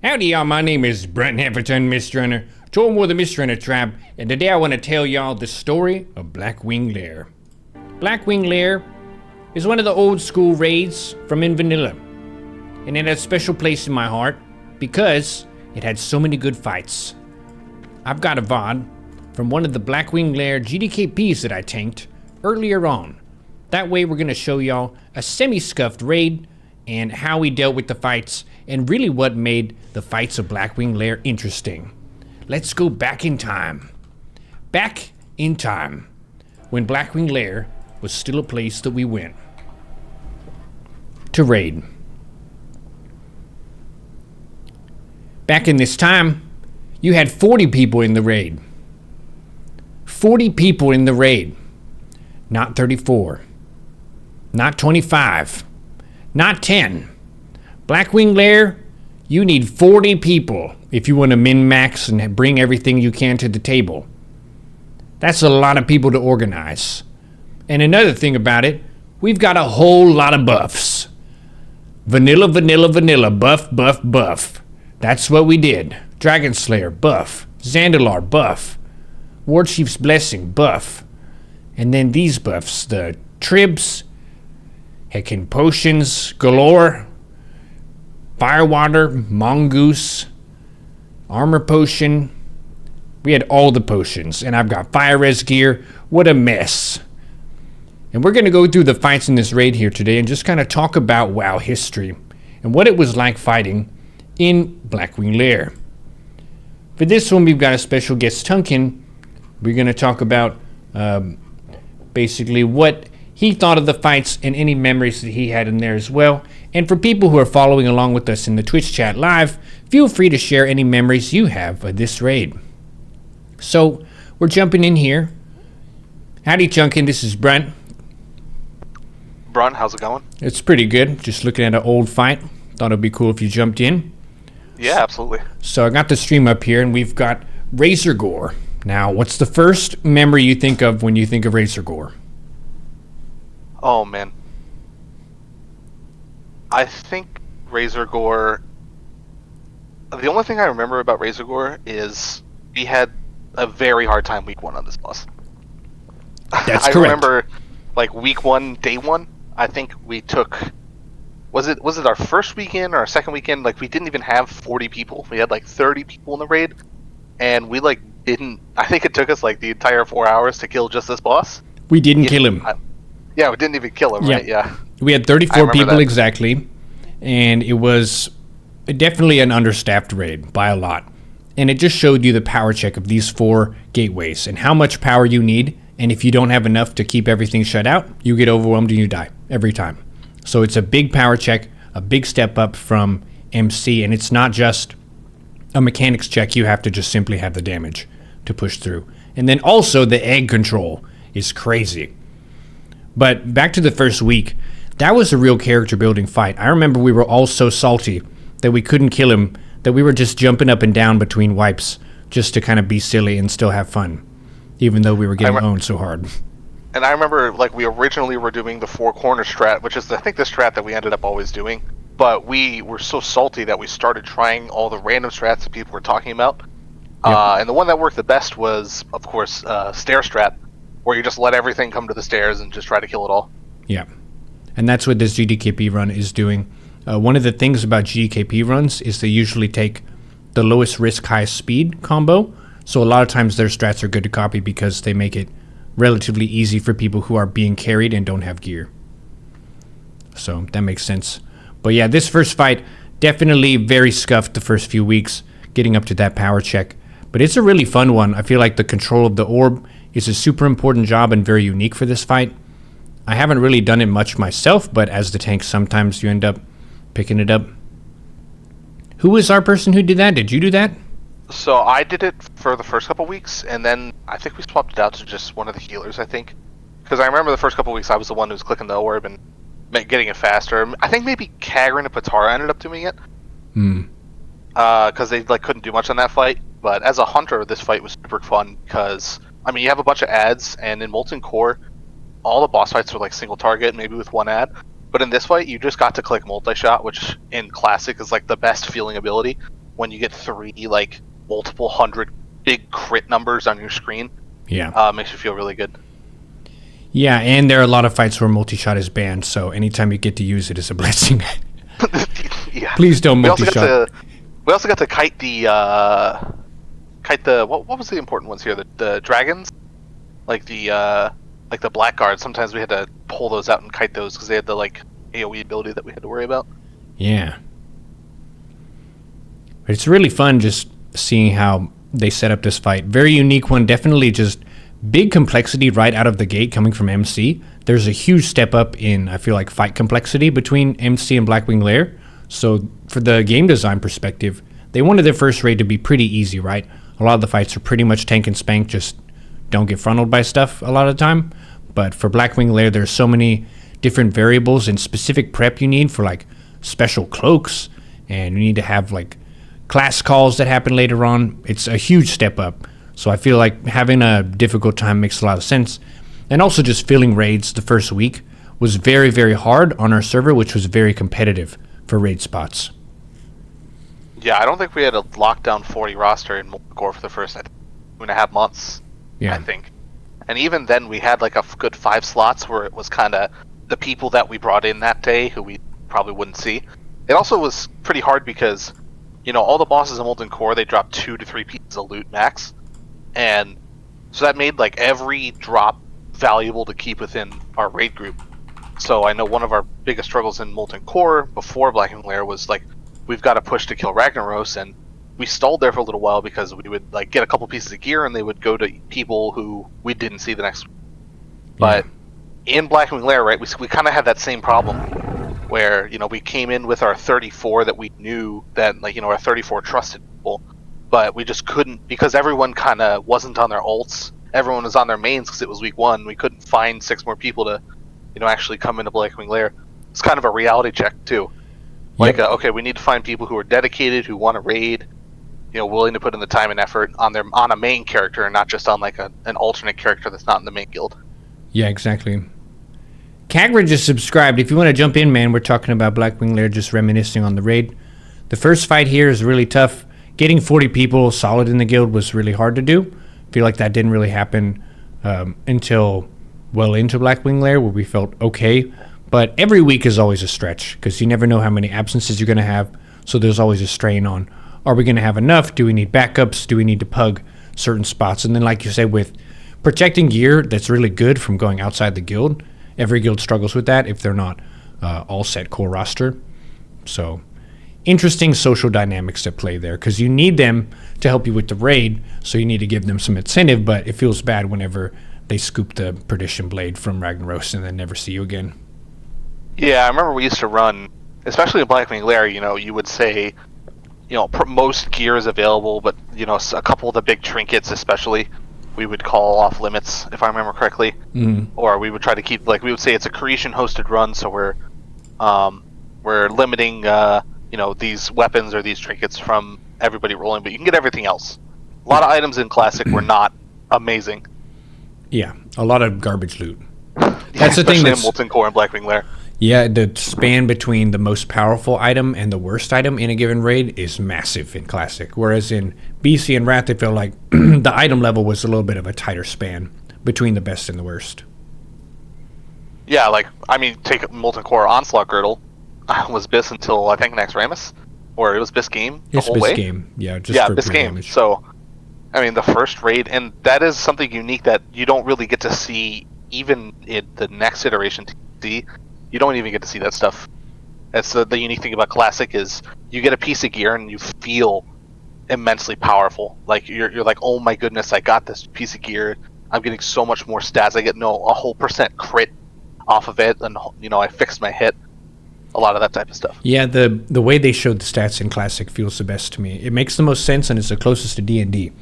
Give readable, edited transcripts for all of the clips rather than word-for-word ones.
Howdy y'all, my name is Brent Hefferton, Mist Runner, Torn with the Mist Runner tribe, and today I want to tell y'all the story of Blackwing Lair. Blackwing Lair is one of the old school raids from in vanilla, and it has a special place in my heart because it had so many good fights. I've got a VOD from one of the Blackwing Lair GDKPs that I tanked earlier on. That way we're going to show y'all a semi-scuffed raid and how we dealt with the fights and really what made the fights of Blackwing Lair interesting. Let's go back in time. Back in time when Blackwing Lair was still a place that we went to raid. Back in this time, you had 40 people in the raid. 40 people in the raid. Not 34. Not 25. Not 10. Blackwing Lair, you need 40 people if you want to min-max and bring everything you can to the table. That's a lot of people to organize. And another thing about it, we've got a whole lot of buffs. Vanilla, vanilla, vanilla, buff, buff, buff. That's what we did. Dragon Slayer, buff. Zandalar, buff. Warchief's Blessing, buff. And then these buffs, the Tribs, heckin' potions galore, Firewater, Mongoose, Armor Potion. We had all the potions, and I've got Fire Res gear. What a mess. And we're going to go through the fights in this raid here today and just kind of talk about WoW history and what it was like fighting in Blackwing Lair. For this one, we've got a special guest, Tunkin. We're going to talk about basically what he thought of the fights and any memories that he had in there as well. And for people who are following along with us in the Twitch chat live, feel free to share any memories you have of this raid. So, we're jumping in here. Howdy, Chunkin, this is Brent. Brent, how's it going? It's pretty good. Just looking at an old fight. Thought it'd be cool if you jumped in. Yeah, absolutely. So I got the stream up here, and we've got Razorgore. Now, what's the first memory you think of when you think of Razorgore? Oh, man. I think Razorgore... The only thing I remember about Razorgore is we had a very hard time week one on this boss. That's correct. I remember, like, week one, day one, I think we took... Was it our first weekend or our second weekend? Like, we didn't even have 40 people. We had, like, 30 people in the raid. And we, like, didn't... I think it took us, like, the entire 4 hours to kill just this boss. We didn't kill him. Yeah, we didn't even kill him, right? Yeah. We had 34 people exactly, and it was definitely an understaffed raid by a lot. And it just showed you the power check of these 4 gateways and how much power you need. And if you don't have enough to keep everything shut out, you get overwhelmed and you die every time. So it's a big power check, a big step up from MC, and it's not just a mechanics check. You have to just simply have the damage to push through. And then also the egg control is crazy. But back to the first week, that was a real character building fight. I remember we were all so salty that we couldn't kill him, that we were just jumping up and down between wipes just to kind of be silly and still have fun, even though we were getting owned so hard. And I remember, like, we originally were doing the 4-corner strat, which is, I think, the strat that we ended up always doing. But we were so salty that we started trying all the random strats that people were talking about. Yep. And the one that worked the best was, of course, stair strat, where you just let everything come to the stairs and just try to kill it all. Yeah. And that's what this GDKP run is doing. One of the things about GDKP runs is they usually take the lowest risk, highest speed combo. So a lot of times their strats are good to copy because they make it relatively easy for people who are being carried and don't have gear. So that makes sense. But yeah, this first fight, definitely very scuffed the first few weeks, getting up to that power check. But it's a really fun one. I feel like the control of the orb is a super important job and very unique for this fight. I haven't really done it much myself, but as the tank, sometimes you end up picking it up. Who was our person who did that? Did you do that? So I did it for the first couple weeks, and then I think we swapped it out to just one of the healers, I think. Because I remember the first couple weeks I was the one who was clicking the orb and getting it faster. I think maybe Kagran and Patara ended up doing it. Because they couldn't do much on that fight. But as a hunter, this fight was super fun because, I mean, you have a bunch of ads, and in Molten Core, all the boss fights are like single target, maybe with one ad. But in this fight, you just got to click multi-shot, which in Classic is like the best feeling ability. when you get 3 like multiple hundred big crit numbers on your screen. Yeah. Makes you feel really good. Yeah, and there are a lot of fights where multi-shot is banned, so anytime you get to use it is a blessing. Yeah. Please don't multi-shot. We also got to kite the what was the important ones here? The dragons, like the blackguard. Sometimes we had to pull those out and kite those because they had the like AOE ability that we had to worry about. Yeah. But it's really fun just seeing how they set up this fight. Very unique one. Definitely just big complexity right out of the gate coming from MC. There's a huge step up in, I feel like, fight complexity between MC and Blackwing Lair. So for the game design perspective, they wanted their first raid to be pretty easy, right? A lot of the fights are pretty much tank and spank, just don't get frontaled by stuff a lot of the time. But for Blackwing Lair, there's so many different variables and specific prep you need for like special cloaks, and you need to have like class calls that happen later on. It's a huge step up. So I feel like having a difficult time makes a lot of sense. And also just filling raids the first week was very, very hard on our server, which was very competitive for raid spots. Yeah, I don't think we had a lockdown 40 roster in Gore for the first 2.5 months, Yeah. I think. And even then we had like a good 5 slots where it was kind of the people that we brought in that day who we probably wouldn't see. It also was pretty hard because, you know, all the bosses in Molten Core, they dropped 2 to 3 pieces of loot max. And so that made like every drop valuable to keep within our raid group. So I know one of our biggest struggles in Molten Core before Blackwing Lair was like, we've got to push to kill Ragnaros, and we stalled there for a little while because we would like get a couple pieces of gear and they would go to people who we didn't see the next week. But in Blackwing Lair, right, we kind of had that same problem where, you know, we came in with our 34 that we knew that, like, you know, our 34 trusted people, but we just couldn't, because everyone kind of wasn't on their ults. Everyone was on their mains because it was week 1. We couldn't find 6 more people to, you know, actually come into Blackwing Lair. It's kind of a reality check too. Like, okay, we need to find people who are dedicated, who want to raid, you know, willing to put in the time and effort on a main character and not just on like an alternate character that's not in the main guild. Yeah, exactly. Kagra just subscribed. If you want to jump in, man, we're talking about Blackwing Lair, just reminiscing on the raid. The first fight here is really tough. Getting 40 people solid in the guild was really hard to do. I feel like that didn't really happen until well into Blackwing Lair, where we felt okay. But every week is always a stretch because you never know how many absences you're going to have. So there's always a strain on, are we going to have enough? Do we need backups? Do we need to pug certain spots? And then, like you said, with protecting gear that's really good from going outside the guild, every guild struggles with that if they're not all set core roster. So interesting social dynamics at play there because you need them to help you with the raid, so you need to give them some incentive, but it feels bad whenever they scoop the Perdition Blade from Ragnaros and then never see you again. Yeah, I remember we used to run, especially in Blackwing Lair, you know, you would say, you know, most gear is available, but, you know, a couple of the big trinkets especially, we would call off limits, if I remember correctly. Or we would try to keep, like, we would say it's a Creation hosted run, so we're limiting, you know, these weapons or these trinkets from everybody rolling, but you can get everything else. A lot of items in Classic were not amazing. Yeah, a lot of garbage loot. That's the thing. Especially in Molten Core and Blackwing Lair. Yeah, the span between the most powerful item and the worst item in a given raid is massive in Classic. Whereas in BC and Wrath, I feel like the item level was a little bit of a tighter span between the best and the worst. Yeah, like, I mean, take Molten Core Onslaught Girdle. Was BIS until, I think, next Ramus? Or it was BIS game the whole way? BIS game, yeah. Just for BIS game. Damage. So, I mean, the first raid, and that is something unique that you don't really get to see even in the next iteration TC. You don't even get to see that stuff. That's the unique thing about Classic is you get a piece of gear and you feel immensely powerful. Like you're like, oh my goodness, I got this piece of gear. I'm getting so much more stats. I get a whole % crit off of it, and you know, I fixed my hit. A lot of that type of stuff. Yeah, the way they showed the stats in Classic feels the best to me. It makes the most sense, and it's the closest to D&D.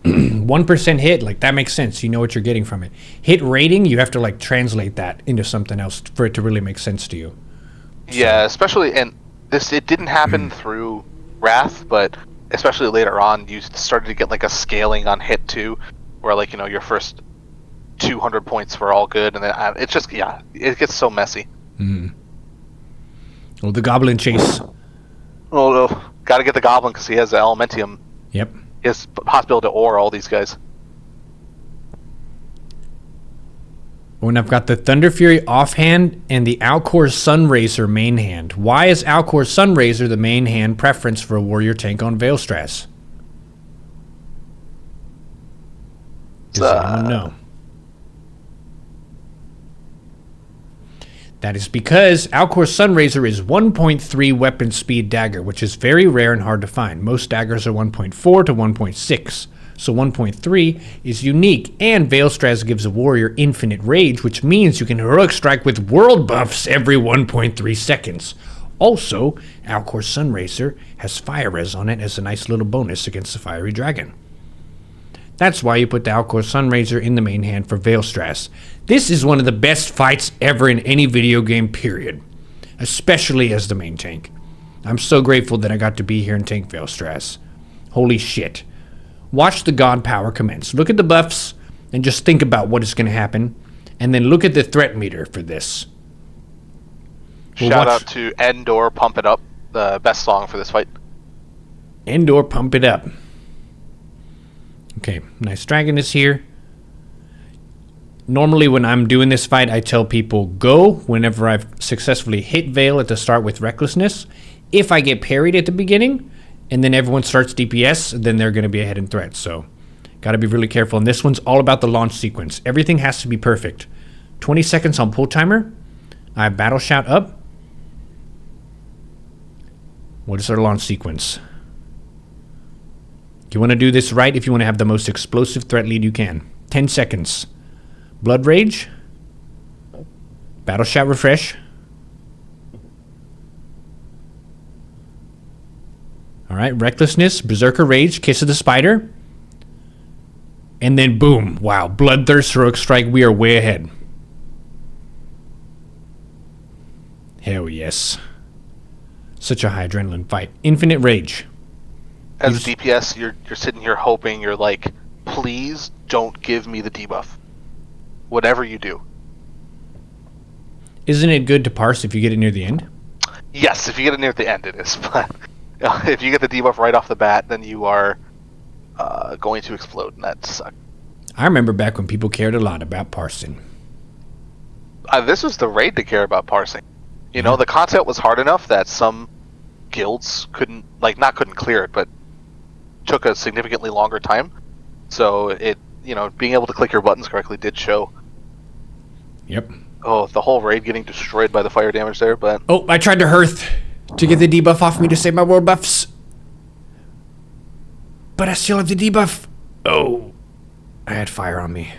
1% hit, like, that makes sense. You know what you're getting from it. Hit rating, you have to, like, translate that into something else for it to really make sense to you. Yeah, especially, and it didn't happen through Wrath, but especially later on, you started to get, like, a scaling on hit, too, where, like, you know, your first 200 points were all good, and then it's just, yeah, it gets so messy. Well, the Goblin Chase. Oh, Got to get the Goblin because he has the Elementium. Yep. He has the possibility to ore all these guys. When I've got the Thunder Fury offhand and the Alcor Sunraiser main hand. Why is Alcor Sunraiser the main hand preference for a warrior tank on Vaelastrasz? Does anyone know? That is because Alcor Sunraiser is 1.3 weapon speed dagger, which is very rare and hard to find. Most daggers are 1.4 to 1.6. So 1.3 is unique, and Vaelastrasz gives a warrior infinite rage, which means you can heroic strike with world buffs every 1.3 seconds. Also, Alcor Sunraiser has fire res on it as a nice little bonus against the fiery dragon. That's why you put the Alcor Sunraiser in the main hand for Vaelastrasz. This is one of the best fights ever in any video game, period. Especially as the main tank. I'm so grateful that I got to be here and tank Vaelastrasz. Holy shit. Watch the god power commence. Look at the buffs and just think about what is going to happen. And then look at the threat meter for this. Shout out to Endor, Pump It Up, the best song for this fight. Endor, Pump It Up. Okay, nice dragon is here. Normally when I'm doing this fight, I tell people go whenever I've successfully hit Vael at the start with Recklessness. If I get parried at the beginning, and then everyone starts DPS, then they're going to be ahead in threat. So, got to be really careful. And this one's all about the launch sequence. Everything has to be perfect. 20 seconds on pull timer. I have Battle Shout up. What is our launch sequence? You want to do this right if you want to have the most explosive threat lead you can. 10 seconds. Blood Rage. Battle Shout refresh. Alright, Recklessness, Berserker Rage, Kiss of the Spider. And then boom. Wow, Bloodthirst, Heroic Strike, we are way ahead. Hell yes. Such a high adrenaline fight. Infinite Rage. As a DPS, you're sitting here hoping, you're like, please don't give me the debuff. Whatever you do. Isn't it good to parse if you get it near the end? Yes, if you get it near the end it is, but if you get the debuff right off the bat, then you are going to explode, and that sucks. I remember back when people cared a lot about parsing. This was the raid to care about parsing. You know, the content was hard enough that some guilds couldn't clear it, but took a significantly longer time. So it, being able to click your buttons correctly did show. Yep. Oh, the whole raid getting destroyed by the fire damage there, but... Oh, I tried to hearth to get the debuff off me to save my world buffs. But I still have the debuff. Oh. I had fire on me.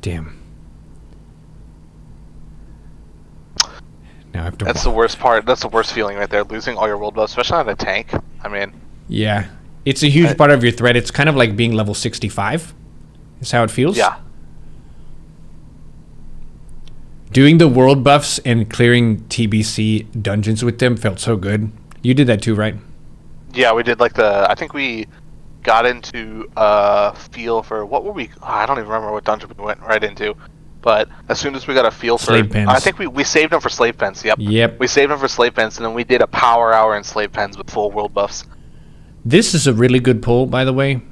Damn. Now I have to That's the worst part. That's the worst feeling right there, losing all your world buffs, especially on a tank. I mean... Yeah. It's a huge part of your threat. It's kind of like being level 65. Is how it feels. Yeah. Doing the world buffs and clearing TBC dungeons with them felt so good. You did that too, right? Yeah, we did I think we got into feel for, what were we, I don't even remember what dungeon we went right into. But as soon as we got a feel slave for, pens. I think we saved them for slave pens, yep. Yep. We saved them for slave pens, and then we did a power hour in slave pens with full world buffs. This is a really good pull, by the way.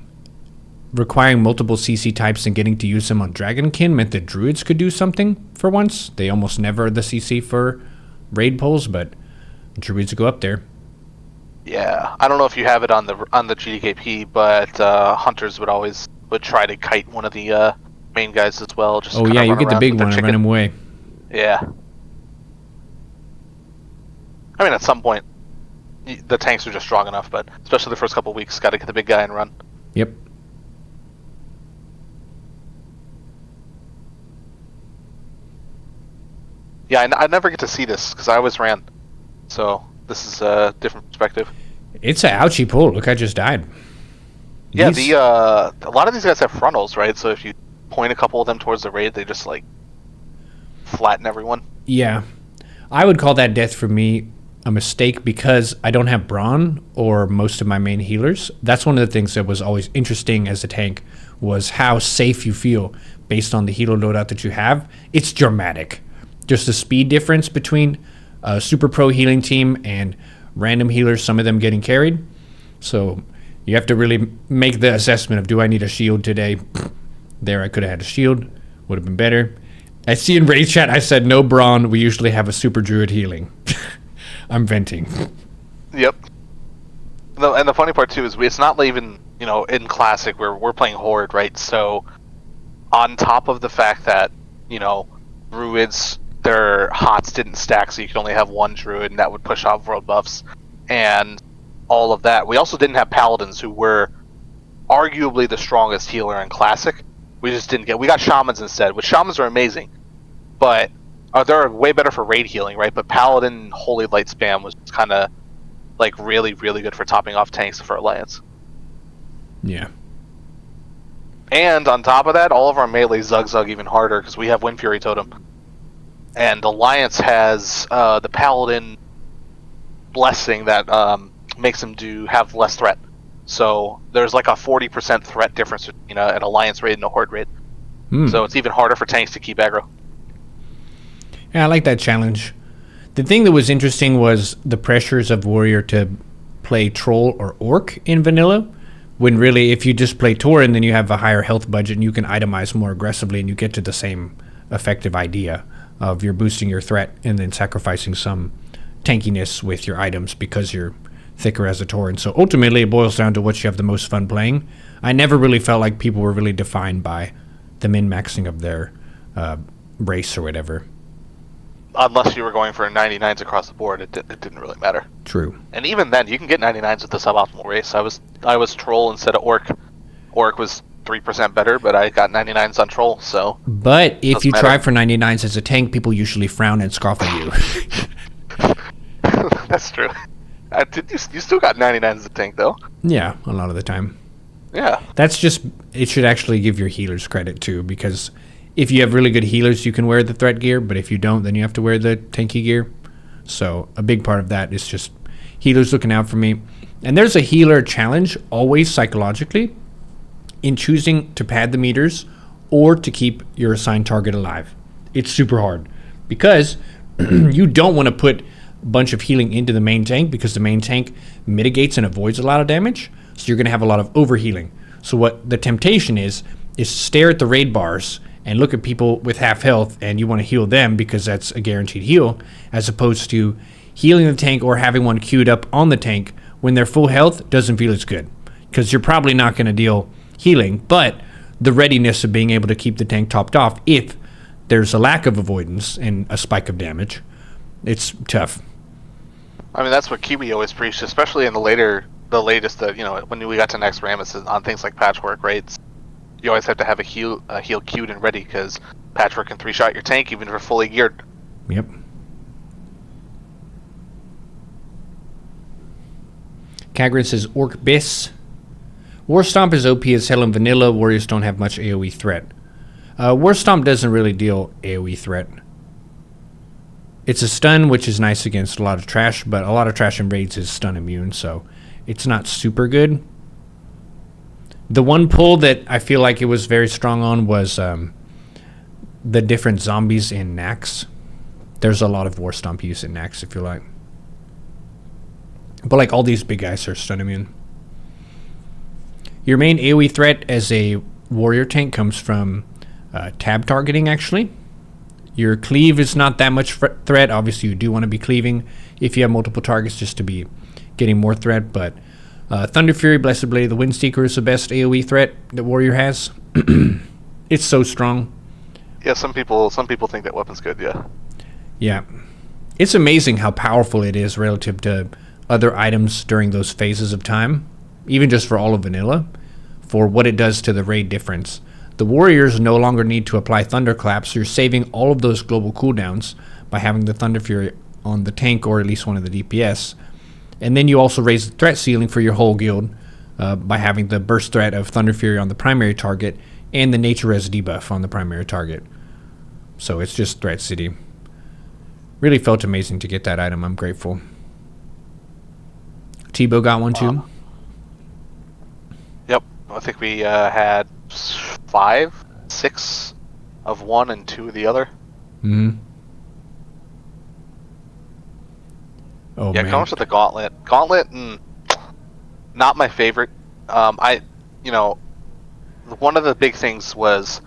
Requiring multiple CC types and getting to use them on Dragonkin meant that Druids could do something for once. They almost never are the CC for raid pulls, but Druids go up there. Yeah, I don't know if you have it on the GDKP, but hunters would try to kite one of the main guys as well. Just oh yeah, you get the big one and run him away. Yeah. I mean, at some point, the tanks are just strong enough, but especially the first couple of weeks, got to get the big guy and run. Yep. Yeah, I never get to see this because I always ran, so this is a different perspective. It's an ouchie pull. Look, I just died. Yeah, a lot of these guys have frontals, right? So if you point a couple of them towards the raid, they just like flatten everyone. Yeah, I would call that death for me a mistake because I don't have Brawn or most of my main healers. That's one of the things that was always interesting as a tank was how safe you feel based on the healer loadout that you have. It's dramatic. Just the speed difference between a super pro healing team and random healers, some of them getting carried. So you have to really make the assessment of, do I need a shield today? There, I could have had a shield. Would have been better. I see in raid chat, I said no brawn. We usually have a super druid healing. I'm venting. Yep. No, and the funny part too is it's not even, in classic where we're playing horde, right? So on top of the fact that, druids, their hots didn't stack, so you could only have one druid, and that would push off world buffs, and all of that. We also didn't have paladins, who were arguably the strongest healer in classic. We got shamans instead, which shamans are amazing, but they're way better for raid healing, right? But paladin holy light spam was kind of like really, really good for topping off tanks for Alliance. Yeah. And on top of that, all of our melee zug even harder because we have Wind Fury Totem. And Alliance has the Paladin blessing that makes them have less threat. So there's like a 40% threat difference between an Alliance raid and a Horde raid. So it's even harder for tanks to keep aggro. Yeah, I like that challenge. The thing that was interesting was the pressures of Warrior to play Troll or Orc in vanilla, when really if you just play Tauren, then you have a higher health budget and you can itemize more aggressively and you get to the same effective idea of you're boosting your threat and then sacrificing some tankiness with your items because you're thicker as a Tauren. So ultimately it boils down to what you have the most fun playing. I never really felt like people were really defined by the min-maxing of their race or whatever. Unless you were going for 99s across the board, it didn't really matter. True. And even then, you can get 99s with the suboptimal race. I was Troll instead of Orc. Orc was 3% better, but I got 99s on Troll, so... But if you try for 99s as a tank, people usually frown and scoff at you. That's true. You still got 99s as a tank, though. Yeah, a lot of the time. Yeah. That's just... It should actually give your healers credit, too, because... If you have really good healers, you can wear the threat gear, but if you don't, then you have to wear the tanky gear. So a big part of that is just healers looking out for me. And there's a healer challenge, always psychologically, in choosing to pad the meters or to keep your assigned target alive. It's super hard because you don't want to put a bunch of healing into the main tank because the main tank mitigates and avoids a lot of damage. So you're going to have a lot of overhealing. So what the temptation is stare at the raid bars and look at people with half health and you want to heal them because that's a guaranteed heal, as opposed to healing the tank or having one queued up on the tank when they're full health doesn't feel as good because you're probably not going to deal healing, but the readiness of being able to keep the tank topped off if there's a lack of avoidance and a spike of damage, it's tough. I mean, that's what Kiwi always preached, especially in the latest, when we got to next Rammus on things like patchwork raids. You always have to have a heal queued and ready because Patchwork can 3-shot your tank even if you're fully geared. Yep. Kagrin says Orc Biss. Warstomp is OP as hell in vanilla. Warriors don't have much AoE threat. Warstomp doesn't really deal AoE threat. It's a stun, which is nice against a lot of trash, but a lot of trash in raids is stun immune, so it's not super good. The one pull that I feel like it was very strong on was the different zombies in Nax. There's a lot of Warstomp use in Nax, if you like. But like all these big guys are stun immune. Your main AoE threat as a warrior tank comes from tab targeting, actually. Your cleave is not that much threat. Obviously, you do want to be cleaving if you have multiple targets just to be getting more threat, but Thunder Fury, Blessed Blade of the Windseeker is the best AoE threat that Warrior has. It's so strong. Yeah, some people think that weapon's good, yeah. Yeah. It's amazing how powerful it is relative to other items during those phases of time, even just for all of vanilla, for what it does to the raid difference. The Warriors no longer need to apply Thunderclaps, so you're saving all of those global cooldowns by having the Thunder Fury on the tank or at least one of the DPS. And then you also raise the threat ceiling for your whole guild by having the burst threat of Thunder Fury on the primary target and the Nature Res debuff on the primary target. So it's just Threat City. Really felt amazing to get that item. I'm grateful. Tebow got one too. Yep. I think we had 5, 6 of one and 2 of the other. Mm-hmm. Oh Yeah, man. comes with the Gauntlet. Gauntlet, not my favorite. You know, one of the big things was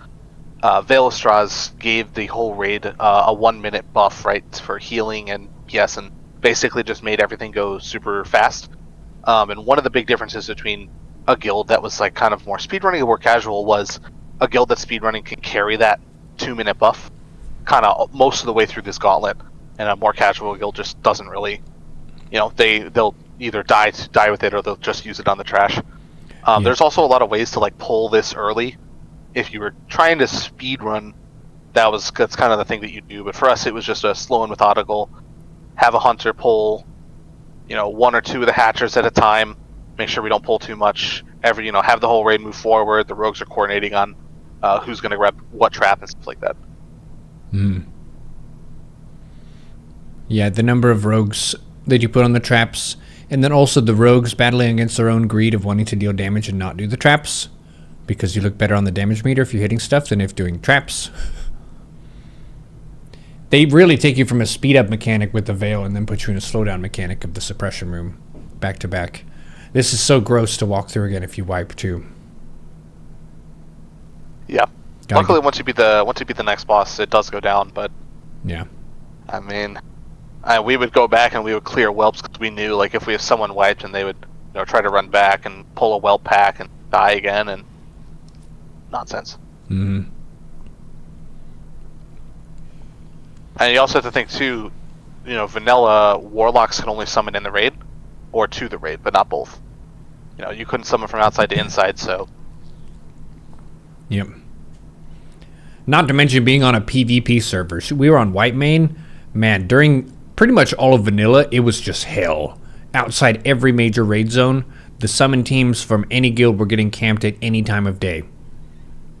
Vaelastrasz gave the whole raid a 1 minute buff, right, for healing and PS, and basically just made everything go super fast. And one of the big differences between a guild that was like kind of more speedrunning and more casual was a guild that speedrunning can carry that 2 minute buff kind of most of the way through this gauntlet, and a more casual guild just doesn't really. They'll either die with it or they'll just use it on the trash. Yeah. There's also a lot of ways to like pull this early. If you were trying to speed run, that's kind of the thing that you do. But for us, it was just a slow and methodical. Have a hunter pull, one or two of the hatchers at a time. Make sure we don't pull too much. Have the whole raid move forward. The rogues are coordinating on who's going to grab what trap and stuff like that. Yeah, the number of rogues that you put on the traps, and then also the rogues battling against their own greed of wanting to deal damage and not do the traps, because you look better on the damage meter if you're hitting stuff than if doing traps. They really take you from a speed up mechanic with the Veil and then put you in a slowdown mechanic of the Suppression Room, back to back. This is so gross to walk through again if you wipe too. Yeah. Luckily, once you beat the next boss, it does go down. But yeah, I mean, we would go back and we would clear whelps because we knew like if someone wiped and they would try to run back and pull a whelp pack and die again and nonsense. Mm-hmm. And you also have to think too, vanilla warlocks can only summon in the raid or to the raid, but not both. You couldn't summon from outside to inside, so. Yep. Not to mention being on a PvP server. We were on White Main. Man, during pretty much all of vanilla, it was just hell. Outside every major raid zone, the summon teams from any guild were getting camped at any time of day.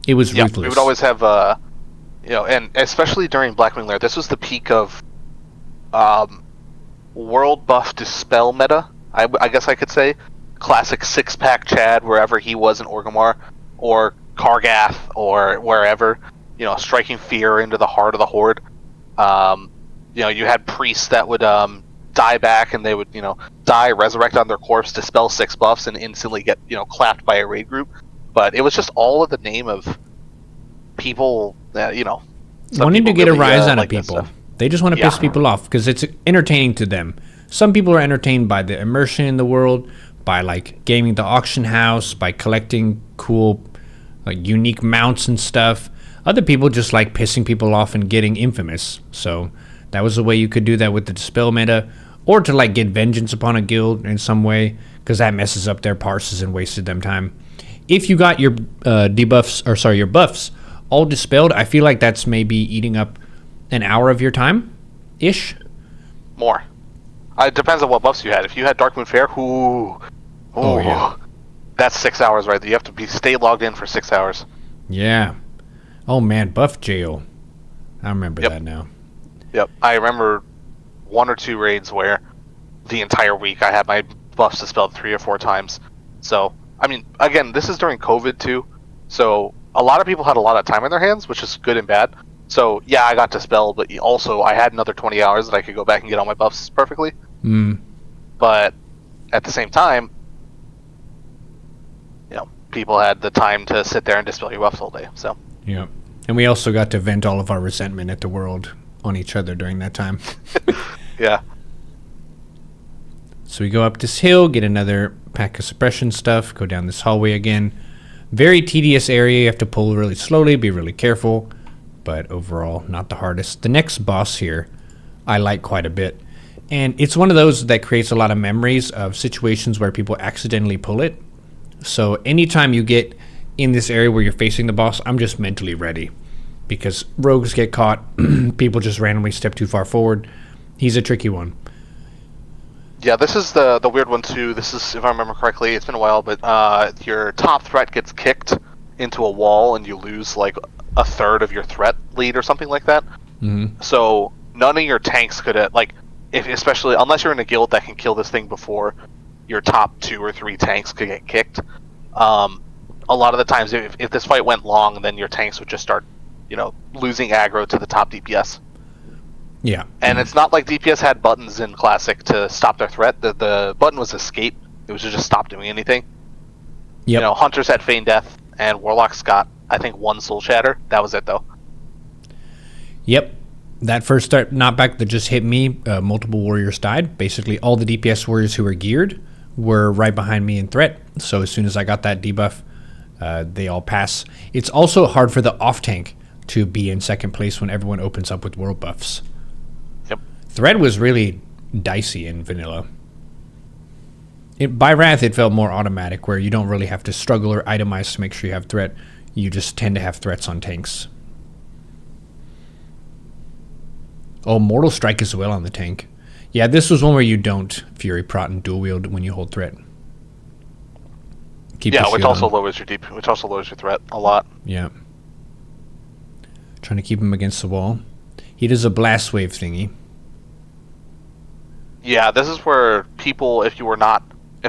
It was ruthless. We would always have, and especially during Blackwing Lair, this was the peak of world buff dispel meta, I guess I could say. Classic six-pack Chad, wherever he was in Orgrimmar, or Kargath, or wherever, striking fear into the heart of the Horde. You had priests that would die back, and they would, die, resurrect on their corpse, dispel 6 buffs, and instantly get, clapped by a raid group. But it was just all in the name of people that, wanting to get really, a rise out of people. They just want to piss Yeah. people off because it's entertaining to them. Some people are entertained by the immersion in the world, by like gaming the auction house, by collecting cool, like unique mounts and stuff. Other people just like pissing people off and getting infamous. So that was a way you could do that with the dispel meta, or to like get vengeance upon a guild in some way, because that messes up their parses and wasted them time. If you got your your buffs all dispelled, I feel like that's maybe eating up an hour of your time, ish. More. It depends on what buffs you had. If you had Dark Moon Fair, yeah. That's 6 hours right there. You have to stay logged in for 6 hours. Yeah. Oh man, buff jail. I remember that now. Yep. I remember 1 or 2 raids where the entire week I had my buffs dispelled 3 or 4 times. So, I mean, again, this is during COVID too. So, a lot of people had a lot of time in their hands, which is good and bad. So, yeah, I got dispelled, but also I had another 20 hours that I could go back and get all my buffs perfectly. But at the same time, people had the time to sit there and dispel your buffs all day. So. Yeah. And we also got to vent all of our resentment at the world on each other during that time. Yeah. So we go up this hill, get another pack of suppression stuff, go down this hallway again. Very tedious area. You have to pull really slowly, be really careful. But overall, not the hardest. The next boss here, I like quite a bit. And it's one of those that creates a lot of memories of situations where people accidentally pull it. So anytime you get in this area where you're facing the boss, I'm just mentally ready. Because rogues get caught, people just randomly step too far forward. He's a tricky one. Yeah, this is the weird one too. This is, if I remember correctly, it's been a while, but your top threat gets kicked into a wall and you lose like a third of your threat lead or something like that. Mm-hmm. So none of your tanks could, especially unless you're in a guild that can kill this thing before your top 2 or 3 tanks could get kicked. A lot of the times, if this fight went long, then your tanks would just start, losing aggro to the top DPS. Yeah. And it's not like DPS had buttons in Classic to stop their threat. The button was escape. It was to just stop doing anything. Yep. Hunters had Feign Death, and Warlocks got, I think, 1 Soul Shatter. That was it, though. Yep. That first knockback that just hit me, multiple warriors died. Basically, all the DPS warriors who were geared were right behind me in threat. So as soon as I got that debuff, they all pass. It's also hard for the off-tank to be in second place when everyone opens up with world buffs. Yep. Threat was really dicey in vanilla. By Wrath, it felt more automatic, where you don't really have to struggle or itemize to make sure you have threat. You just tend to have threats on tanks. Oh, Mortal Strike as well on the tank. Yeah, this was one where you don't Fury Prot and dual wield when you hold threat. Which also lowers your threat a lot. Yeah. Trying to keep him against the wall. He does a blast wave thingy. Yeah, this is where people, if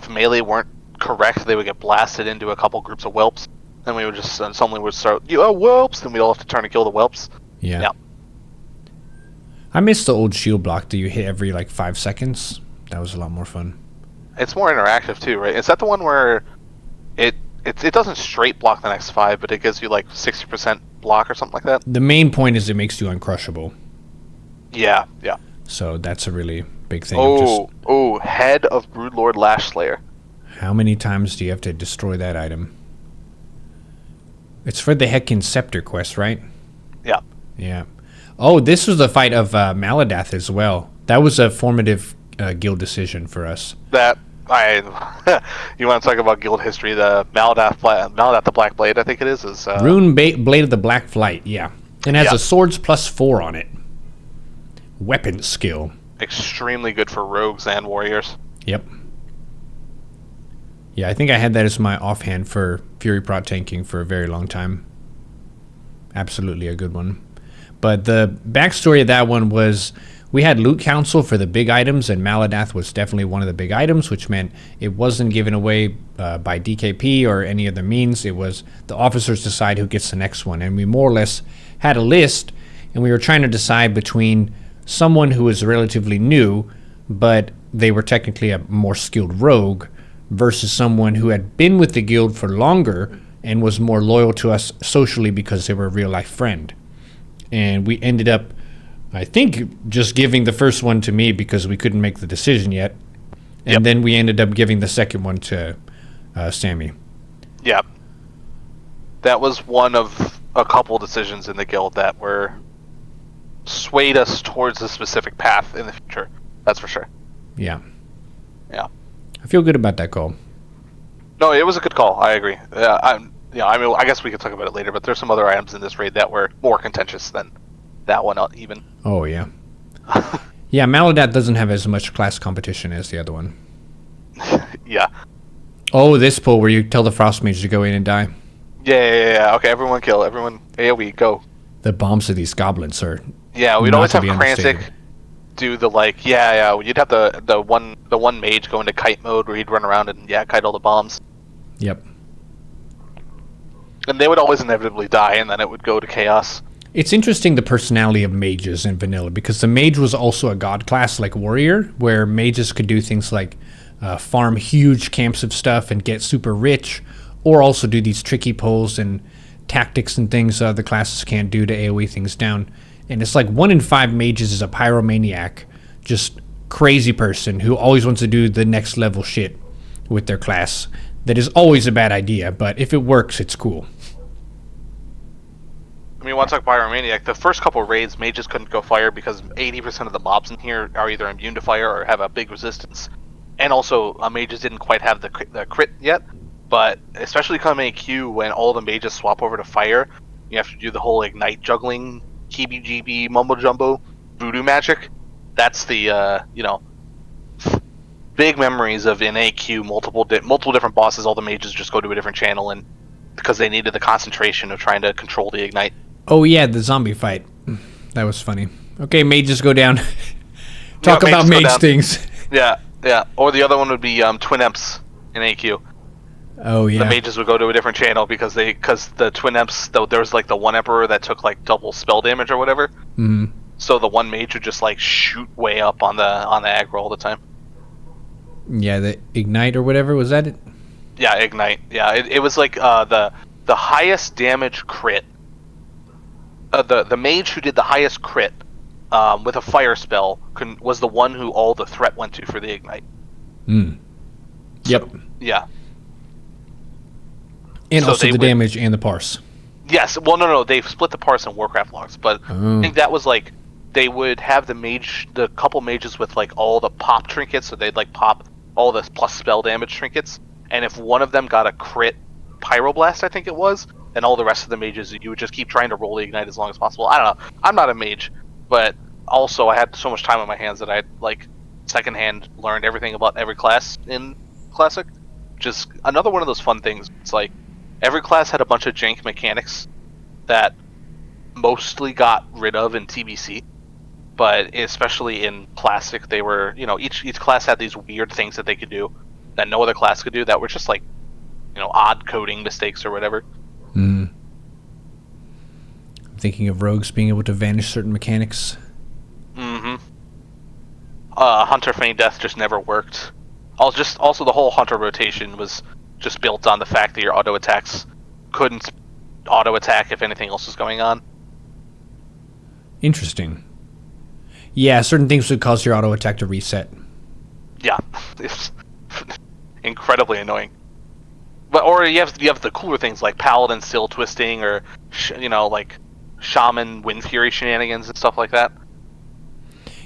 melee weren't correct, they would get blasted into a couple groups of whelps. Then we would just suddenly would start, whelps, then we'd all have to turn to kill the whelps. Yeah. I miss the old shield block that you hit every 5 seconds. That was a lot more fun. It's more interactive too, right? Is that the one where it doesn't straight block the next 5, but it gives you 60% block or something like that? The main point is it makes you uncrushable. Yeah. So that's a really big thing. Head of Broodlord Lashlayer. How many times do you have to destroy that item? It's for the Heckin Scepter quest, right? Yeah. Yeah. Oh, this was the fight of Maladath as well. That was a formative guild decision for us. You want to talk about guild history? The Maladath the Black Blade, I think it is Rune Blade of the Black Flight, yeah. And has a swords +4 on it. Weapon skill. Extremely good for rogues and warriors. Yep. Yeah, I think I had that as my offhand for Fury Prot tanking for a very long time. Absolutely a good one. But the backstory of that one was we had loot council for the big items, and Maladath was definitely one of the big items, which meant it wasn't given away by DKP or any other means. It was the officers decide who gets the next one. And we more or less had a list, and we were trying to decide between someone who was relatively new, but they were technically a more skilled rogue, versus someone who had been with the guild for longer and was more loyal to us socially because they were a real-life friend. And we ended up, I think, just giving the first one to me because we couldn't make the decision yet. And then we ended up giving the second one to Sammy. Yep. That was one of a couple decisions in the guild that were swayed us towards a specific path in the future. That's for sure. Yeah. Yeah. I feel good about that call. No, it was a good call. I agree. I guess we could talk about it later, but there's some other items in this raid that were more contentious than that one even. Oh, yeah. Yeah, Maladath doesn't have as much class competition as the other one. Yeah. Oh, this pull where you tell the Frost Mage to go in and die. Yeah. Okay, everyone kill. Everyone AoE, go. The bombs of these goblins are... Yeah, we'd always have Krantic do the you'd have the one mage go into kite mode where he'd run around and kite all the bombs. Yep. And they would always inevitably die, and then it would go to chaos. It's interesting the personality of mages in vanilla, because the mage was also a god class like warrior, where mages could do things like farm huge camps of stuff and get super rich, or also do these tricky pulls and tactics and things other classes can't do to AoE things down. And it's 1 in 5 mages is a pyromaniac, just crazy person who always wants to do the next level shit with their class. That is always a bad idea, but if it works, it's cool. I mean, want to talk pyromaniac? The first couple raids, mages couldn't go fire because 80% of the mobs in here are either immune to fire or have a big resistance. And also, mages didn't quite have the crit yet. But especially come AQ, when all the mages swap over to fire, you have to do the whole ignite juggling, heebie-jeebie, mumbo-jumbo, voodoo magic. That's the, big memories of in AQ, multiple different bosses, all the mages just go to a different channel, and because they needed the concentration of trying to control the ignite. Oh yeah, the zombie fight. That was funny. Okay, mages go down. Talk about mage things. Yeah. Or the other one would be Twin Emps in AQ. Oh yeah. The mages would go to a different channel because the Twin Emps, there was the one Emperor that took double spell damage or whatever. Mm-hmm. So the one mage would just like shoot way up on the aggro all the time. Yeah, the ignite or whatever, was that it? Yeah, ignite. Yeah, it was like the highest damage crit. The mage who did the highest crit with a fire spell was the one who all the threat went to for the ignite. Yep. So, yeah. And so also the damage and the parse. Yes. Well, no. They split the parse in Warcraft logs, but I think that was like they would have the couple mages with like all the pop trinkets, so they'd like pop all the plus spell damage trinkets, and if one of them got a crit pyroblast, I think it was, and all the rest of the mages, you would just keep trying to roll the ignite as long as possible. I don't know. I'm not a mage, but also I had so much time on my hands that I like secondhand learned everything about every class in Classic. Just another one of those fun things. It's like every class had a bunch of jank mechanics that mostly got rid of in TBC, but especially in Classic, they were, each class had these weird things that they could do that no other class could do that were just like, odd coding mistakes or whatever. I'm thinking of rogues being able to vanish certain mechanics. Hunter Feign Death just never worked. Also, the whole Hunter rotation was just built on the fact that your auto attacks couldn't auto attack if anything else was going on. Interesting. Yeah, certain things would cause your auto attack to reset. Yeah, it's incredibly annoying. Or you have the cooler things like Paladin Still Twisting, or like Shaman Wind Fury shenanigans and stuff like that.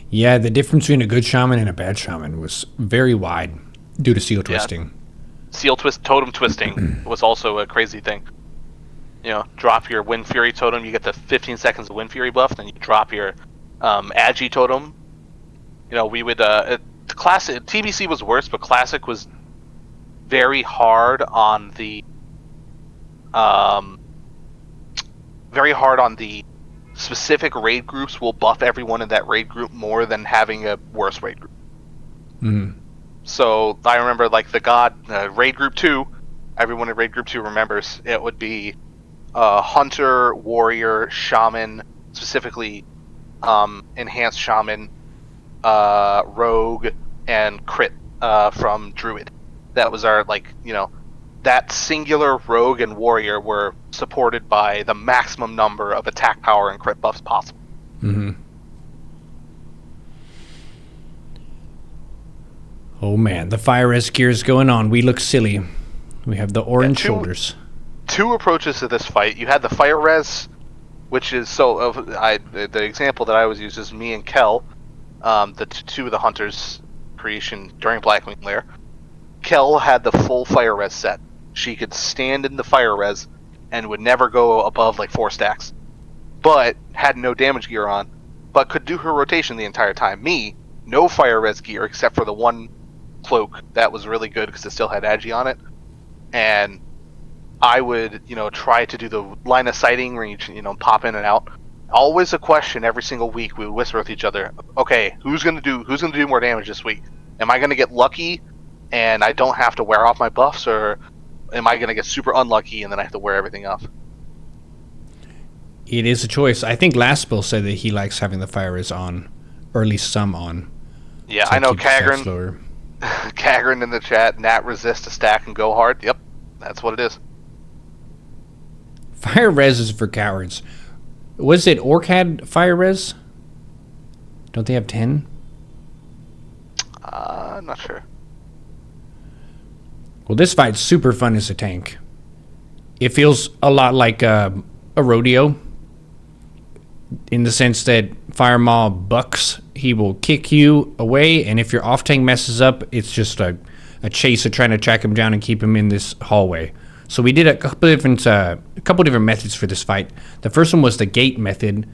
Yeah, the difference between a good shaman and a bad shaman was very wide due to seal twisting. Totem twisting was also a crazy thing. Drop your Wind Fury totem, you get the 15 seconds of Wind Fury buff, then you drop your Agi totem. We would Classic TBC was worse, but Classic was very hard on the specific raid groups. Will buff everyone in that raid group more than having a worse raid group. So I remember like the god raid group 2, everyone in raid group 2 remembers, it would be hunter, warrior, shaman, specifically enhanced shaman, rogue, and crit from druid. That was our that singular rogue and warrior were supported by the maximum number of attack power and crit buffs possible. Oh man, the fire res gear is going on. We look silly. We have the orange shoulders. Two approaches to this fight. You had the fire res, which is the example that I always use is me and Kel, the two of the hunters creation during Blackwing Lair. Kel had the full fire res set. She could stand in the fire res and would never go above like 4 stacks, but had no damage gear on, but could do her rotation the entire time. Me, no fire res gear except for the one cloak that was really good because it still had Agi on it, and I would try to do the line of sighting where you pop in and out. Always a question every single week. We would whisper with each other, okay, who's gonna do more damage this week? Am I gonna get lucky and I don't have to wear off my buffs, or am I gonna get super unlucky and then I have to wear everything off? It is a choice. I think Last Bill said that he likes having the fire res on, or at least some on. Yeah, I know Kagran. Kagran in the chat, Nat resist a stack and go hard. Yep, that's what it is. Fire res is for cowards. Was it Orc had fire res? Don't they have 10? I'm not sure. Well, this fight's super fun as a tank. It feels a lot like a rodeo, in the sense that Firemaw bucks. He will kick you away, and if your off-tank messes up, it's just a chase of trying to track him down and keep him in this hallway. So we did a couple different methods for this fight. The first one was the gate method,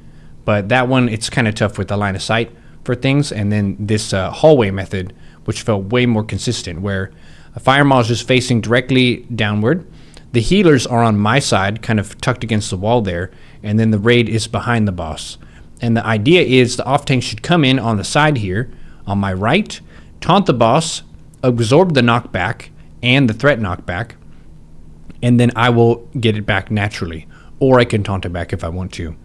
but that one, it's kind of tough with the line of sight for things. And then this hallway method, which felt way more consistent, where a Firemaw is just facing directly downward. The healers are on my side, kind of tucked against the wall there, and then the raid is behind the boss. And the idea is the off-tank should come in on the side here, on my right, taunt the boss, absorb the knockback and the threat knockback, and then I will get it back naturally. Or I can taunt it back if I want to.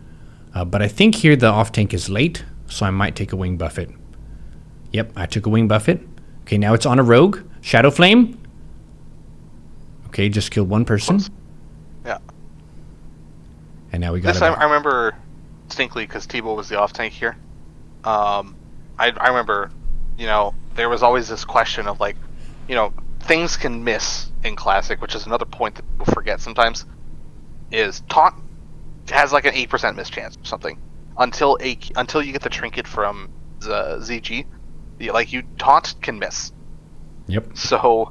But I think here the off-tank is late, so I might take a wing buffet. Yep, I took a wing buffet. Okay, now it's on a rogue. Shadow Flame. Okay, just killed one person. Yeah. And now we got this. I remember distinctly because T-Bow was the off tank here. I remember, there was always this question of like, things can miss in Classic, which is another point that people forget sometimes. Is taunt has like an 8% miss chance or something until you get the trinket from the ZG. Taunt can miss. Yep. So,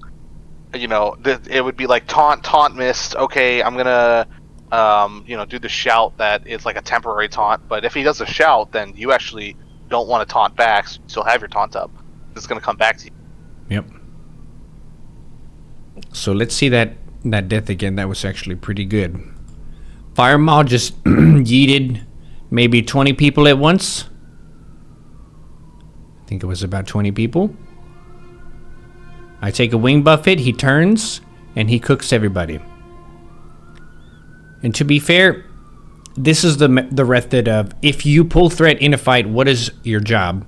it would be like taunt missed. Okay, I'm gonna, do the shout that is like a temporary taunt. But if he does a shout, then you actually don't want to taunt back. So you still have your taunt up. It's gonna come back to you. Yep. So let's see that death again. That was actually pretty good. Firemaw just yeeted maybe 20 people at once. I think it was about 20 people. I take a wing buffet, he turns, and he cooks everybody. And to be fair, this is the method of, if you pull threat in a fight, what is your job?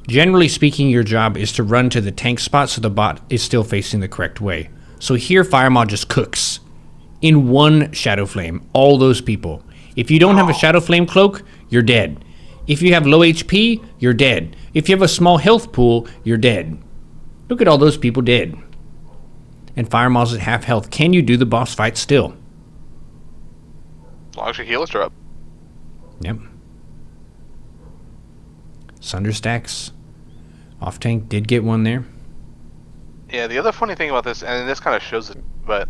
Generally speaking, your job is to run to the tank spot so the bot is still facing the correct way. So here, Firemaw just cooks. In one Shadow Flame, all those people. If you don't have a Shadow Flame cloak, you're dead. If you have low HP, you're dead. If you have a small health pool, you're dead. Look at all those people dead. And Firemaw's at half health. Can you do the boss fight still? As long as your healers are up. Yep. Sunder stacks. Off tank did get one there. Yeah, the other funny thing about this, and this kind of shows it, but,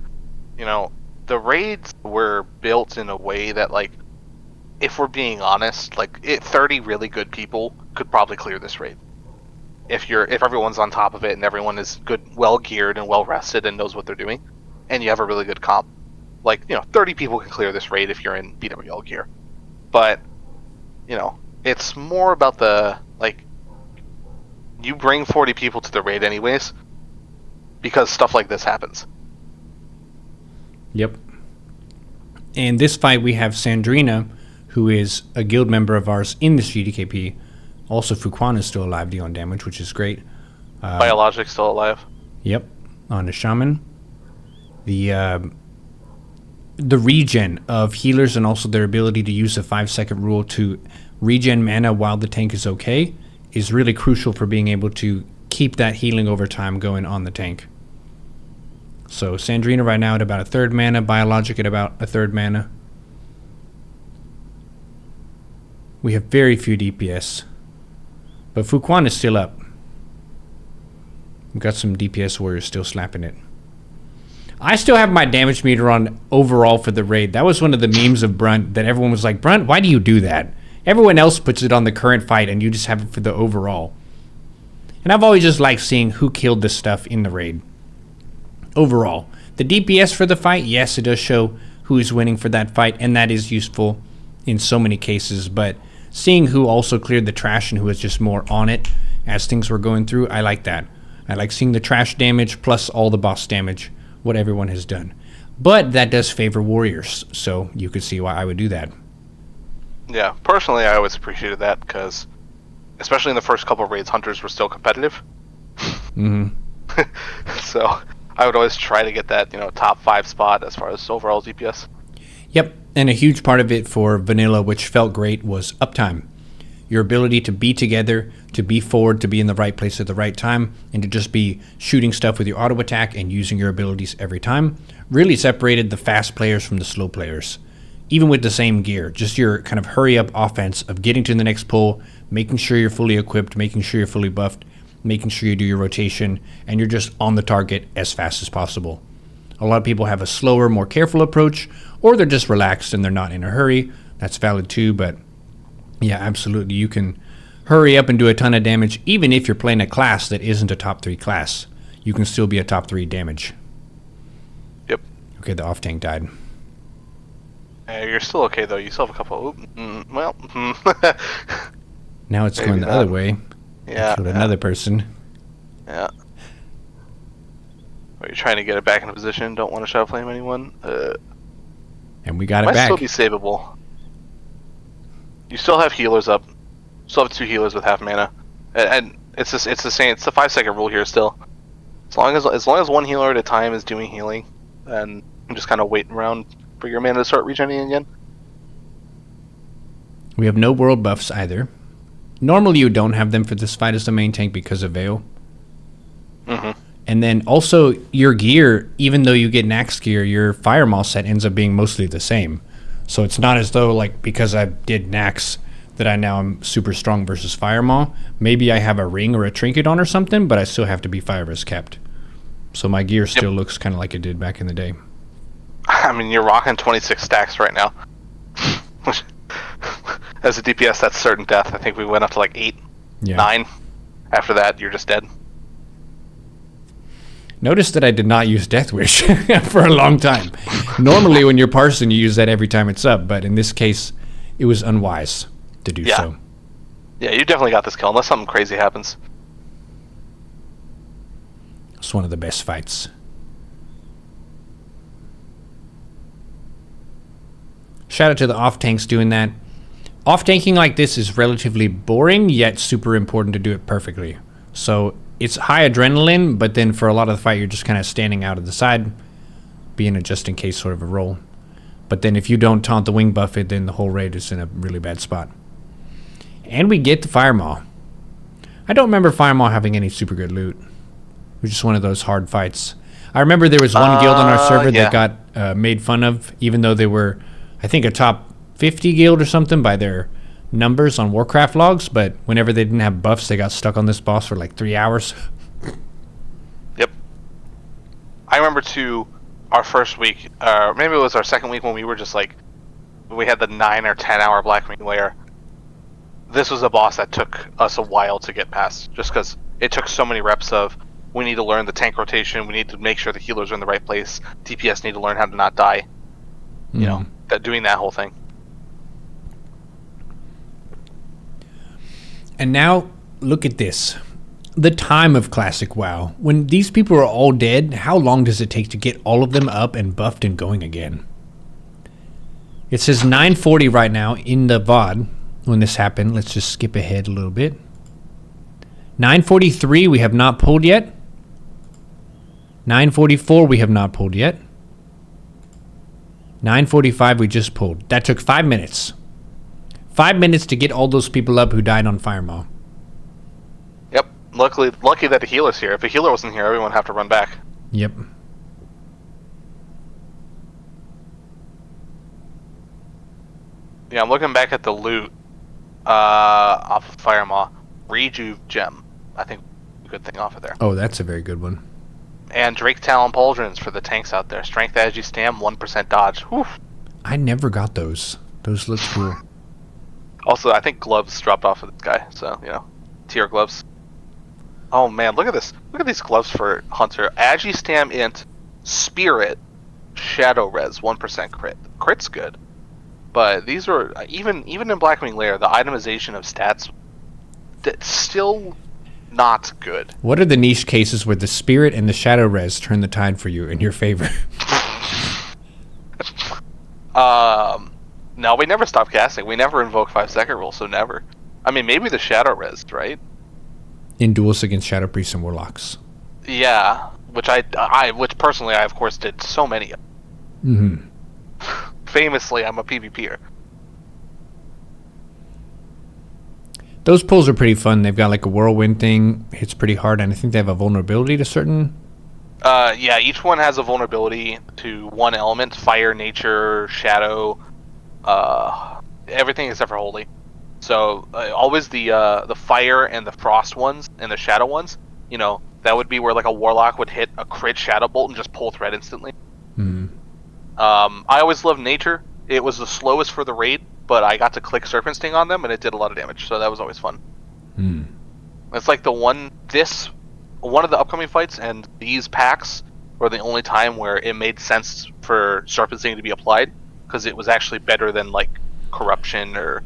the raids were built in a way that, like, if we're being honest, 30 really good people could probably clear this raid. If everyone's on top of it and everyone is good, well geared and well rested and knows what they're doing, and you have a really good comp, 30 people can clear this raid if you're in BWL gear. But, it's more about you bring 40 people to the raid anyways, because stuff like this happens. Yep. And this fight we have Sandrina, who is a guild member of ours in this GDKP. Also, Fuquan is still alive, dealing damage, which is great. Biologic still alive. Yep, on the Shaman. The regen of healers and also their ability to use the 5-second rule to regen mana while the tank is okay is really crucial for being able to keep that healing over time going on the tank. So Sandrina right now at about a third mana, Biologic at about a third mana. We have very few DPS. But Fuquan is still up. We've got some DPS warriors still slapping it. I still have my damage meter on overall for the raid. That was one of the memes of Brunt that everyone was like, Brunt, why do you do that? Everyone else puts it on the current fight and you just have it for the overall. And I've always just liked seeing who killed this stuff in the raid. Overall. The DPS for the fight, yes, it does show who is winning for that fight, and that is useful in so many cases, but seeing who also cleared the trash and who was just more on it as things were going through, I like that. I like seeing the trash damage plus all the boss damage, what everyone has done. But that does favor warriors, so you could see why I would do that. Yeah, personally I always appreciated that because, especially in the first couple of raids, hunters were still competitive. Mm-hmm. So I would always try to get that, top 5 spot as far as overall DPS. Yep, and a huge part of it for vanilla, which felt great, was uptime. Your ability to be together, to be forward, to be in the right place at the right time, and to just be shooting stuff with your auto attack and using your abilities every time, really separated the fast players from the slow players. Even with the same gear, just your kind of hurry up offense of getting to the next pull, making sure you're fully equipped, making sure you're fully buffed, making sure you do your rotation, and you're just on the target as fast as possible. A lot of people have a slower, more careful approach, or they're just relaxed and they're not in a hurry. That's valid too, but yeah, absolutely. You can hurry up and do a ton of damage, even if you're playing a class that isn't a top 3 class. You can still be a top 3 damage. Yep. Okay, the off tank died. You're still okay though. You still have a couple. Now it's going the other way. Yeah. Killed another person. Yeah. Are you trying to get it back in a position? Don't want to shadow flame anyone. And we got it might back. Still be savable. You still have healers up, Still have 2 healers with half mana, and it's the same. It's the 5-second rule here still. As long as one healer at a time is doing healing, and I'm just kind of waiting around for your mana to start regenerating again. We have no world buffs either. Normally you don't have them for this fight as the main tank because of Vael. Mm-hmm. And then also your gear, even though you get Nax gear, your Firemaw set ends up being mostly the same. So it's not as though, like, because I did Nax that I now am super strong versus Firemaw. Maybe I have a ring or a trinket on or something, but I still have to be fire res kept. So my gear still looks kind of like it did back in the day. I mean, you're rocking 26 stacks right now. As a DPS, that's certain death. I think we went up to like 8, 9. After that, you're just dead. Notice that I did not use Death Wish for a long time. Normally, when you're parsing, you use that every time it's up, but in this case, it was unwise to do so. Yeah, you definitely got this kill, unless something crazy happens. It's one of the best fights. Shout out to the off-tanks doing that. Off-tanking like this is relatively boring, yet super important to do it perfectly. So it's high adrenaline, but then for a lot of the fight, you're just kind of standing out of the side, being a just-in-case sort of a role. But then if you don't taunt the wing buff it, then the whole raid is in a really bad spot. And we get the Firemaw. I don't remember Firemaw having any super good loot. It was just one of those hard fights. I remember there was one guild on our server that got made fun of, even though they were, I think, a top 50 guild or something by their numbers on Warcraft logs, but whenever they didn't have buffs, they got stuck on this boss for like 3 hours. Yep. I remember too, our first week, maybe it was our second week when we were just like, we had the 9 or 10 hour Blackwing layer. This was a boss that took us a while to get past, just because it took so many reps of, we need to learn the tank rotation, we need to make sure the healers are in the right place, DPS need to learn how to not die. You know, doing that whole thing. And now, look at this. The time of Classic WoW. When these people are all dead, how long does it take to get all of them up and buffed and going again? It says 9:40 right now in the VOD when this happened. Let's just skip ahead a little bit. 9:43 we have not pulled yet. 9:44 we have not pulled yet. 9:45 we just pulled. That took 5 minutes. 5 minutes to get all those people up who died on Firemaw. Yep. Lucky that the healer's here. If a healer wasn't here, everyone would have to run back. Yep. Yeah, I'm looking back at the loot off of Firemaw. Rejuve gem. I think a good thing off of there. Oh, that's a very good one. And Drake Talon Pauldrons for the tanks out there. Strength Agi Stam, 1% dodge. Whew. I never got those. Those look cool. Also, I think gloves dropped off of this guy, so, you know, tier gloves. Oh man, look at this. Look at these gloves for Hunter. Agi Stam Int, Spirit, Shadow Res, 1% crit. Crit's good. But these are, even in Blackwing Lair, the itemization of stats, that's still not good. What are the niche cases where the Spirit and the Shadow Res turn the tide for you in your favor? No, we never stop casting. We never invoke 5-second rule, so never. I mean, maybe the Shadow Res, right? In duels against Shadow Priests and Warlocks. Yeah, which which personally I of course did so many of. Mm-hmm. Famously, I'm a PvPer. Those pulls are pretty fun. They've got like a whirlwind thing, hits pretty hard, and I think they have a vulnerability to certain... Yeah, each one has a vulnerability to one element: fire, nature, shadow, everything except for holy. So always the fire and the frost ones and the shadow ones. You know, that would be where like a warlock would hit a crit shadow bolt and just pull thread instantly. Mm-hmm. I always loved nature. It was the slowest for the raid, but I got to click Serpent Sting on them and it did a lot of damage, so that was always fun. Mm. It's like one of the upcoming fights and these packs were the only time where it made sense for Serpent Sting to be applied, because it was actually better than like Corruption or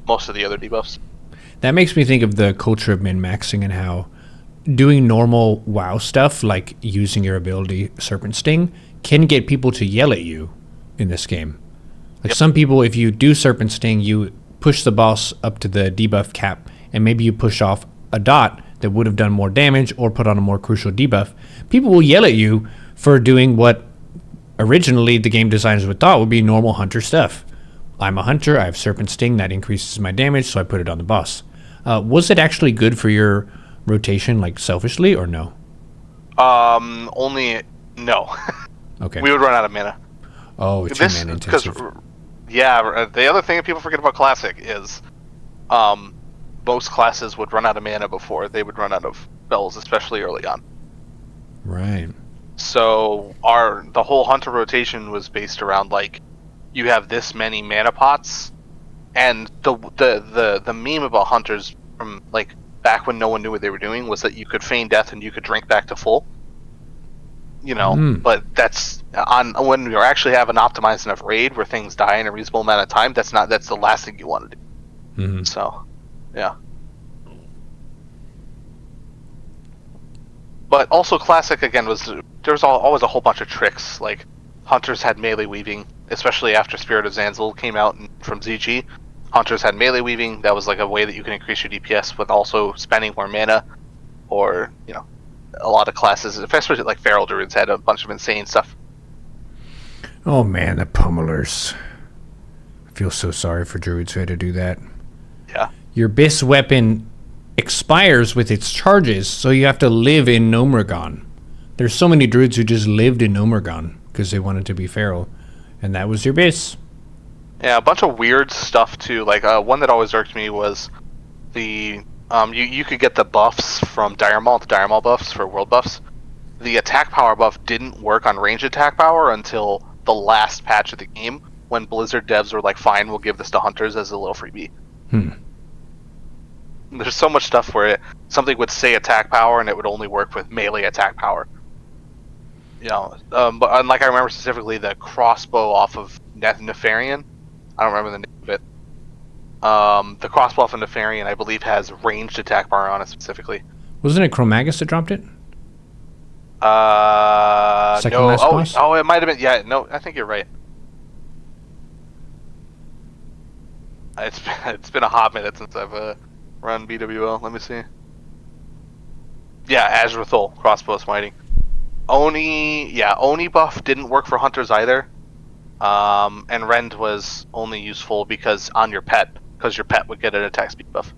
most of the other debuffs. That makes me think of the culture of min-maxing and how doing normal WoW stuff, like using your ability Serpent Sting, can get people to yell at you in this game. Like some people, if you do Serpent Sting, you push the boss up to the debuff cap, and maybe you push off a dot that would have done more damage or put on a more crucial debuff, people will yell at you for doing what originally the game designers would thought would be normal hunter stuff. I'm a hunter, I have Serpent Sting, that increases my damage, so I put it on the boss. Was it actually good for your rotation, like selfishly, or no? Only no. Okay. We would run out of mana. Oh, it's mana intensive. Yeah, the other thing that people forget about Classic is most classes would run out of mana before they would run out of spells, especially early on. Right. So the whole hunter rotation was based around like you have this many mana pots, and the meme about hunters from like back when no one knew what they were doing was that you could feign death and you could drink back to full. You know, but that's on when you actually have an optimized enough raid where things die in a reasonable amount of time. That's the last thing you want to do. Mm-hmm. So, yeah. But also Classic again there was always a whole bunch of tricks. Like hunters had melee weaving, especially after Spirit of Zanzil came out from ZG. Hunters had melee weaving. That was like a way that you can increase your DPS with also spending more mana, or a lot of classes, especially like Feral Druids, had a bunch of insane stuff. Oh man, the pummelers. I feel so sorry for Druids who had to do that. Yeah. Your best weapon expires with its charges, so you have to live in Gnomeregan. There's so many Druids who just lived in Gnomeregan because they wanted to be feral, and that was your base. Yeah, a bunch of weird stuff too. Like one that always irked me was the you could get the buffs from Dire Maul, the Dire Maul buffs for world buffs. The attack power buff didn't work on range attack power until the last patch of the game, when Blizzard devs were like, fine, we'll give this to hunters as a little freebie. There's so much stuff where something would say attack power and it would only work with melee attack power. But like I remember specifically the crossbow off of Nefarian. I don't remember the name of it. The crossbow off of Nefarian, I believe, has ranged attack power on it specifically. Wasn't it Chromaggus that dropped it? Second no. last boss? Oh, it might have been. Yeah, no, I think you're right. It's been a hot minute since I've run BWL. Let me see. Yeah, Azrathul, crossbow smiting. Oni buff didn't work for hunters either. And Rend was only useful because your pet would get an attack speed buff.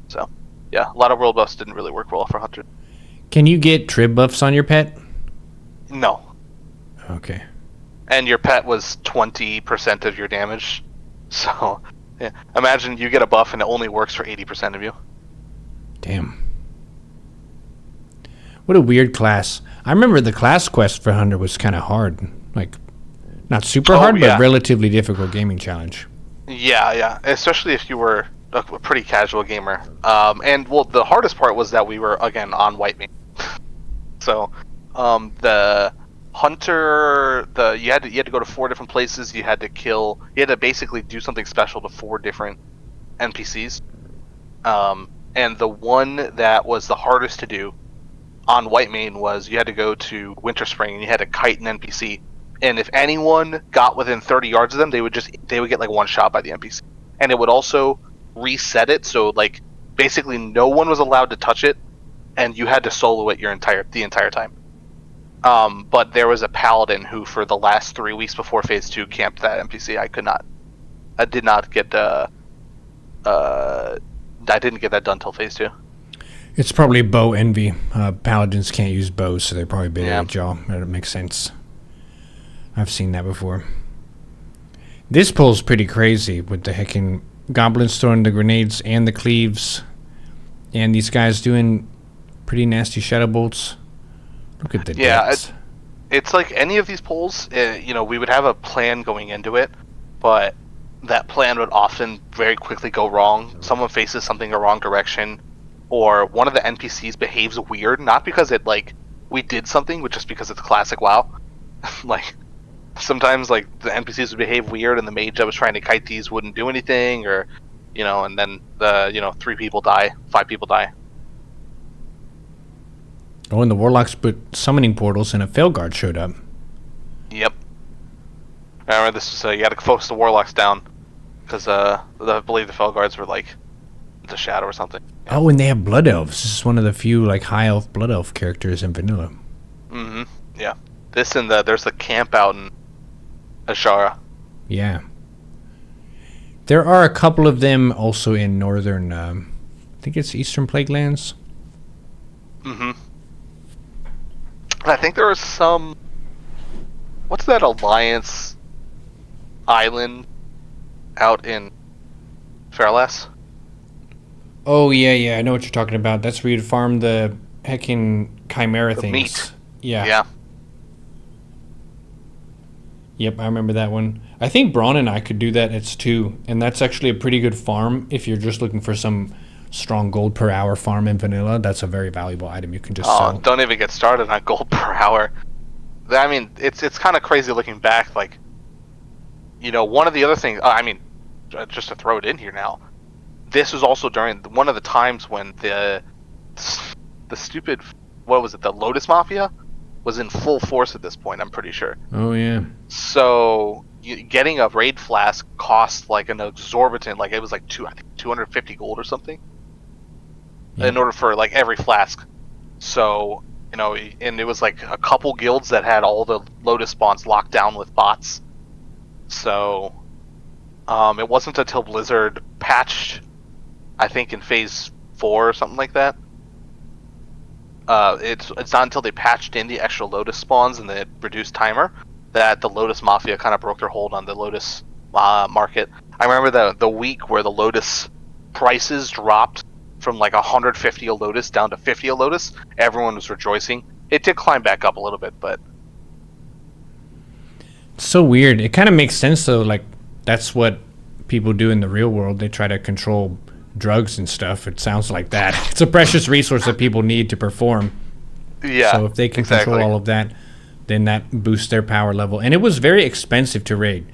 So, yeah, a lot of world buffs didn't really work well for hunters. Can you get trib buffs on your pet? No. Okay. And your pet was 20% of your damage. So, yeah. Imagine you get a buff and it only works for 80% of you. Damn. What a weird class. I remember the class quest for Hunter was kind of hard. Like, not super hard, but relatively difficult gaming challenge. Yeah. Especially if you were a pretty casual gamer. The hardest part was that we were, again, on white mage. So, the hunter, you had to go to 4 different places. You had to basically do something special to 4 different NPCs. And the one that was the hardest to do on Whitemane was you had to go to Winterspring and you had to kite an NPC. And if anyone got within 30 yards of them, they would get like one shot by the NPC. And it would also reset it, so like basically no one was allowed to touch it, and you had to solo it the entire time. But there was a paladin who, for the last 3 weeks before Phase 2, camped that NPC. I didn't get that done till Phase 2. It's probably bow envy. Paladins can't use bows, so they probably bit at y'all. That makes sense. I've seen that before. This pull's pretty crazy with the heckin' goblins throwing the grenades and the cleaves, and these guys doing pretty nasty shadow bolts. Look at the depths. It's like any of these pulls. We would have a plan going into it, but that plan would often very quickly go wrong. Someone faces something the wrong direction, or one of the NPCs behaves weird, not because we did something, but just because it's classic WoW. Like, sometimes the NPCs would behave weird, and the mage that was trying to kite these wouldn't do anything, or and then 3 people die, 5 people die. Oh, and the warlocks put summoning portals, and a Felguard showed up. Yep. I remember this was you had to focus the warlocks down. because I believe the Felguards were like the Shadow or something. Oh, and they have Blood Elves. This is one of the few like high elf Blood Elf characters in vanilla. Mm-hmm. Yeah. This and there's the camp out in Ashara. Yeah. There are a couple of them also in northern, I think it's Eastern Plague Lands. Mm-hmm. I think there was some... What's that Alliance island out in Fairlass? Oh, yeah, I know what you're talking about. That's where you'd farm the heckin' Chimera things. Meat. Yeah. Yeah. Yep, I remember that one. I think Braun and I could do that. It's 2, and that's actually a pretty good farm if you're just looking for some strong gold per hour farm in vanilla. That's a very valuable item you can just sell. Don't even get started on gold per hour. I mean, it's kind of crazy looking back. Like, you know, one of the other things. I mean, just to throw it in here now, this was also during one of the times when the stupid, what was it, the Lotus Mafia was in full force at this point. I'm pretty sure. Oh yeah. So getting a raid flask cost like an exorbitant, like it was like I think 250 gold or something, in order for like every flask. So, you know, and it was like a couple guilds that had all the Lotus spawns locked down with bots. So, it wasn't until Blizzard patched, I think in phase 4 or something like that. It's not until they patched in the extra Lotus spawns and the reduced timer that the Lotus Mafia kind of broke their hold on the Lotus market. I remember the week where the Lotus prices dropped from like 150 a Lotus down to 50 a Lotus. Everyone was rejoicing. It did climb back up a little bit, but It's so weird. It kind of makes sense though. Like that's what people do in the real world. They try to control drugs and stuff. It sounds like that. It's a precious resource that people need to perform. yeah. So if they can control all of that, then that boosts their power level. And it was very expensive to raid.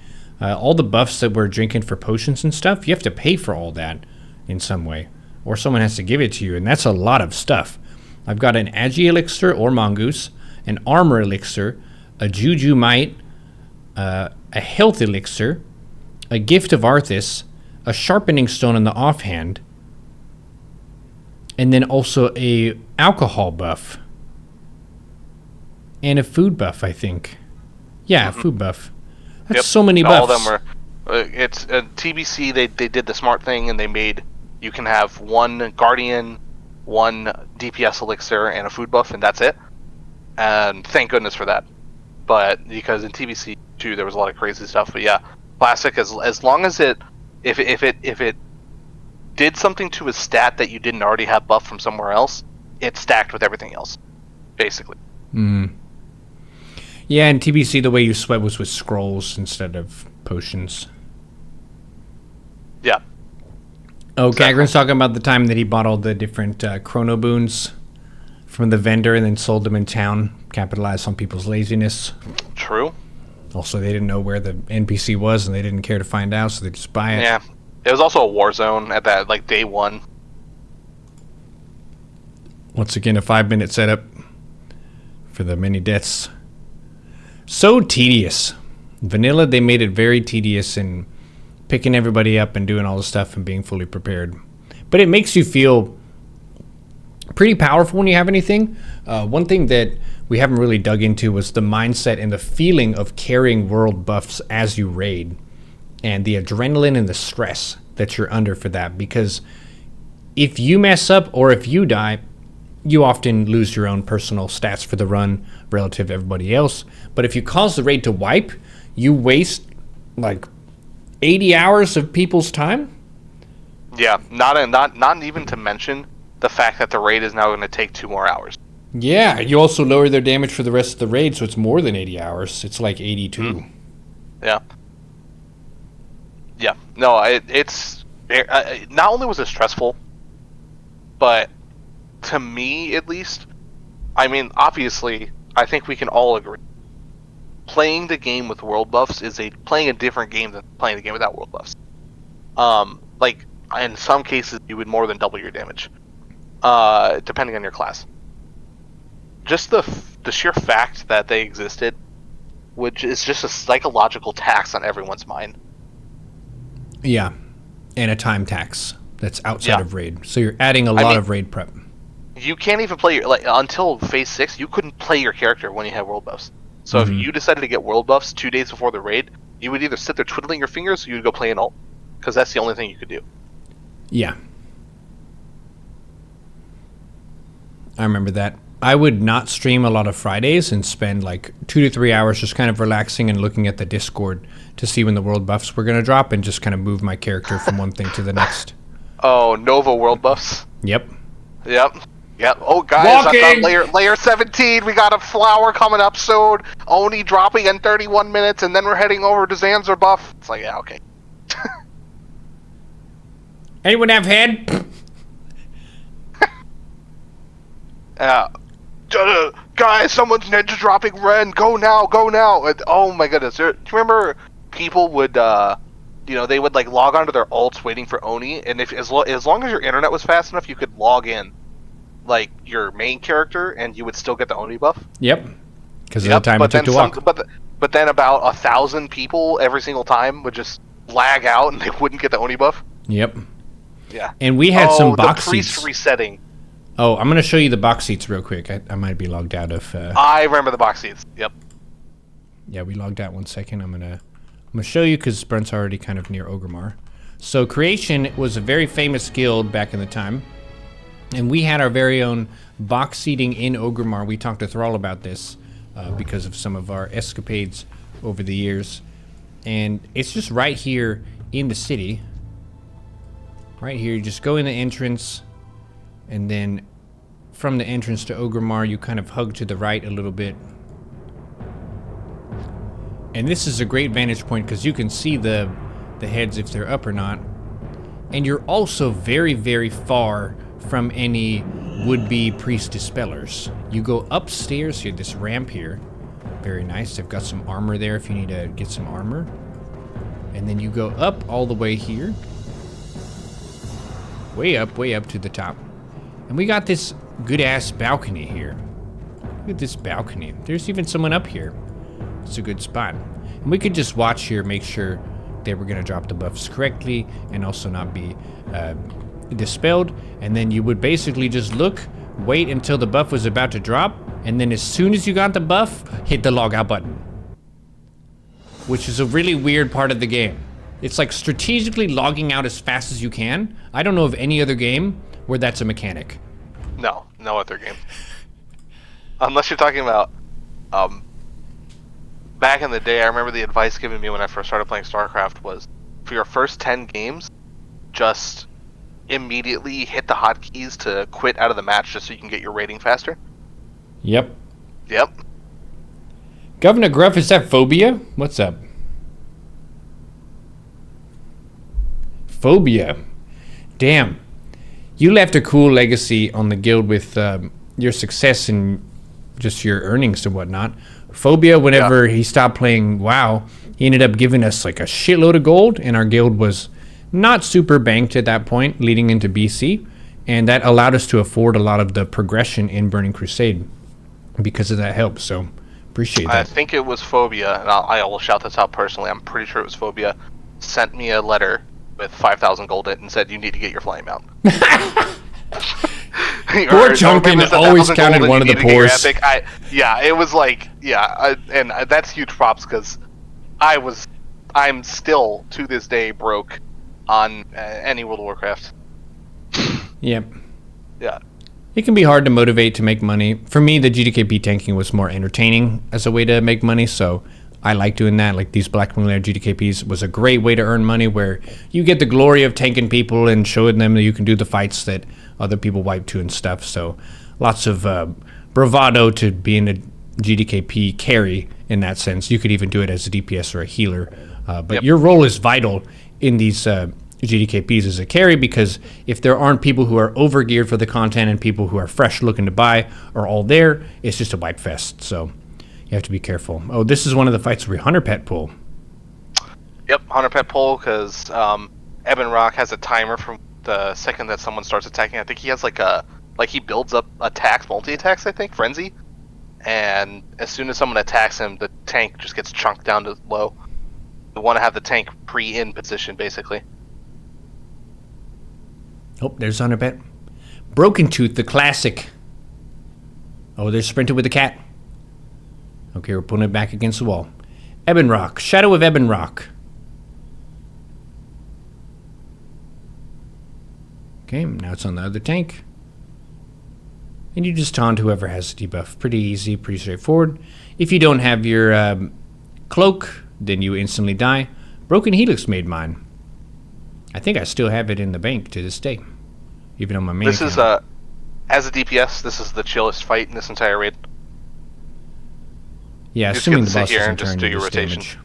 All the buffs that we're drinking for potions and stuff, you have to pay for all that in some way. Or someone has to give it to you, and that's a lot of stuff. I've got an Agi Elixir or Mongoose, an Armor Elixir, a Juju Mite, a Health Elixir, a Gift of Arthas, a Sharpening Stone on the offhand, and then also a Alcohol buff. And a food buff, I think. Yeah, a food buff. That's so many buffs. All of them were. It's TBC. They did the smart thing, and they made you can have one Guardian, one DPS elixir, and a food buff, and that's it. And thank goodness for that. But because in TBC too, there was a lot of crazy stuff. But yeah, classic. As long as if it did something to a stat that you didn't already have buff from somewhere else, it stacked with everything else, basically. Yeah, and TBC, the way you sweat was with scrolls instead of potions. Yeah. Oh, exactly. Gagrin's talking about the time that he bought all the different chrono boons from the vendor and then sold them in town, capitalized on people's laziness. True. Also, they didn't know where the NPC was and they didn't care to find out, so they just buy it. Yeah. It was also a war zone at that, like, day one. Once again, a 5-minute setup for the many deaths. So tedious. Vanilla, they made it very tedious in picking everybody up and doing all the stuff and being fully prepared. But it makes you feel pretty powerful when you have anything. One thing that we haven't really dug into was the mindset and the feeling of carrying world buffs as you raid, and the adrenaline and the stress that you're under for that. Because if you mess up or if you die, you often lose your own personal stats for the run relative to everybody else. But if you cause the raid to wipe, you waste like 80 hours of people's time. Yeah, not even to mention the fact that the raid is now going to take 2 more hours. Yeah, you also lower their damage for the rest of the raid, so it's more than 80 hours. It's like 82. Yeah. Yeah. No, it's not only was it stressful, but to me at least, I mean, obviously, I think we can all agree, playing the game with world buffs is playing a different game than playing the game without world buffs. Like in some cases, you would more than double your damage, depending on your class. Just the sheer fact that they existed, which is just a psychological tax on everyone's mind. Yeah, and a time tax that's outside of raid. So you're adding a lot of raid prep. You can't even play until phase 6. You couldn't play your character when you had world buffs. So if you decided to get world buffs 2 days before the raid, you would either sit there twiddling your fingers or you would go play an ult, because that's the only thing you could do. Yeah, I remember that. I would not stream a lot of Fridays and spend like 2 to 3 hours just kind of relaxing and looking at the Discord to see when the world buffs were going to drop and just kind of move my character from one thing to the next. Oh, Nova world buffs. Yep. Oh, guys, I've got layer 17. We got a flower coming up soon. Oni dropping in 31 minutes, and then we're heading over to Zanzar buff. It's like, yeah, okay. Anyone have head? Guys, someone's ninja dropping Ren. Go now, go now. Oh my goodness. Do you remember people would, they would like log onto their alts waiting for Oni, and as long as your internet was fast enough, you could log in like your main character, and you would still get the Oni buff. Yep. Because of the time it took to walk. But then about 1,000 people every single time would just lag out, and they wouldn't get the Oni buff. Yep. Yeah. And we had some box the priest seats. Resetting. Oh, I'm going to show you the box seats real quick. I might be logged out of... I remember the box seats. Yep. Yeah, we logged out 1 second. I'm gonna show you because Brent's already kind of near Orgrimmar. So Creation was a very famous guild back in the time. And we had our very own box seating in Orgrimmar. We talked to Thrall about this because of some of our escapades over the years. And it's just right here in the city. Right here, you just go in the entrance, and then from the entrance to Orgrimmar, you kind of hug to the right a little bit. And this is a great vantage point because you can see the heads if they're up or not. And you're also very, very far from any would-be priest dispellers. You go upstairs here, this ramp here. Very nice. They've got some armor there if you need to get some armor. And then you go up all the way here. Way up to the top. And we got this good-ass balcony here. Look at this balcony. There's even someone up here. It's a good spot. And we could just watch here, make sure they were going to drop the buffs correctly and also not be dispelled. And then you would basically just look, wait until the buff was about to drop, and then as soon as you got the buff, hit the log out button. Which is a really weird part of the game. It's like strategically logging out as fast as you can. I don't know of any other game where that's a mechanic. No other game. Unless you're talking about, back in the day, I remember the advice given me when I first started playing StarCraft was, for your first 10 games, just immediately hit the hotkeys to quit out of the match just so you can get your rating faster. Yep. Governor Gruff, is that Phobia? What's up? Phobia. Damn. You left a cool legacy on the guild with your success and just your earnings and whatnot. Phobia, whenever he stopped playing WoW, he ended up giving us like a shitload of gold, and our guild was not super banked at that point leading into BC, and that allowed us to afford a lot of the progression in Burning Crusade because of that help, so appreciate that. I think it was Phobia, and I will shout this out personally, I'm pretty sure it was Phobia, sent me a letter with 5,000 gold in it and said, you need to get your flying mount. Poor Chunkin always counted one of the poorest. It was like, and that's huge props because I'm still to this day broke on any World of Warcraft. Yep. Yeah. It can be hard to motivate to make money. For me, the GDKP tanking was more entertaining as a way to make money, so I like doing that. Like these Black Moon Lair GDKPs was a great way to earn money where you get the glory of tanking people and showing them that you can do the fights that other people wipe to and stuff. So lots of bravado to being a GDKP carry in that sense. You could even do it as a DPS or a healer. But your role is vital in these GDKPs as a carry, because if there aren't people who are over-geared for the content and people who are fresh looking to buy are all there, it's just a wipe fest. So you have to be careful. Oh, this is one of the fights where Hunter Pet pull. Yep, Hunter Pet pull, because Ebonroc has a timer from the second that someone starts attacking. I think he has he builds up attacks, multi-attacks, I think, Frenzy. And as soon as someone attacks him, the tank just gets chunked down to low. You want to have the tank pre-in position, basically. Oh, there's Underpet. Broken Tooth, the classic. Oh, there's Sprinter with the cat. Okay, we're putting it back against the wall. Ebonroc, Shadow of Ebonroc. Okay, now it's on the other tank. And you just taunt whoever has the debuff. Pretty easy, pretty straightforward. If you don't have your cloak, then you instantly die. Broken Helix made mine. I think I still have it in the bank to this day. Even on my main account. This is, as a DPS, this is the chillest fight in this entire raid. Yeah, you assuming the just get boss to sit here doesn't and just turn do your into rotation. damage.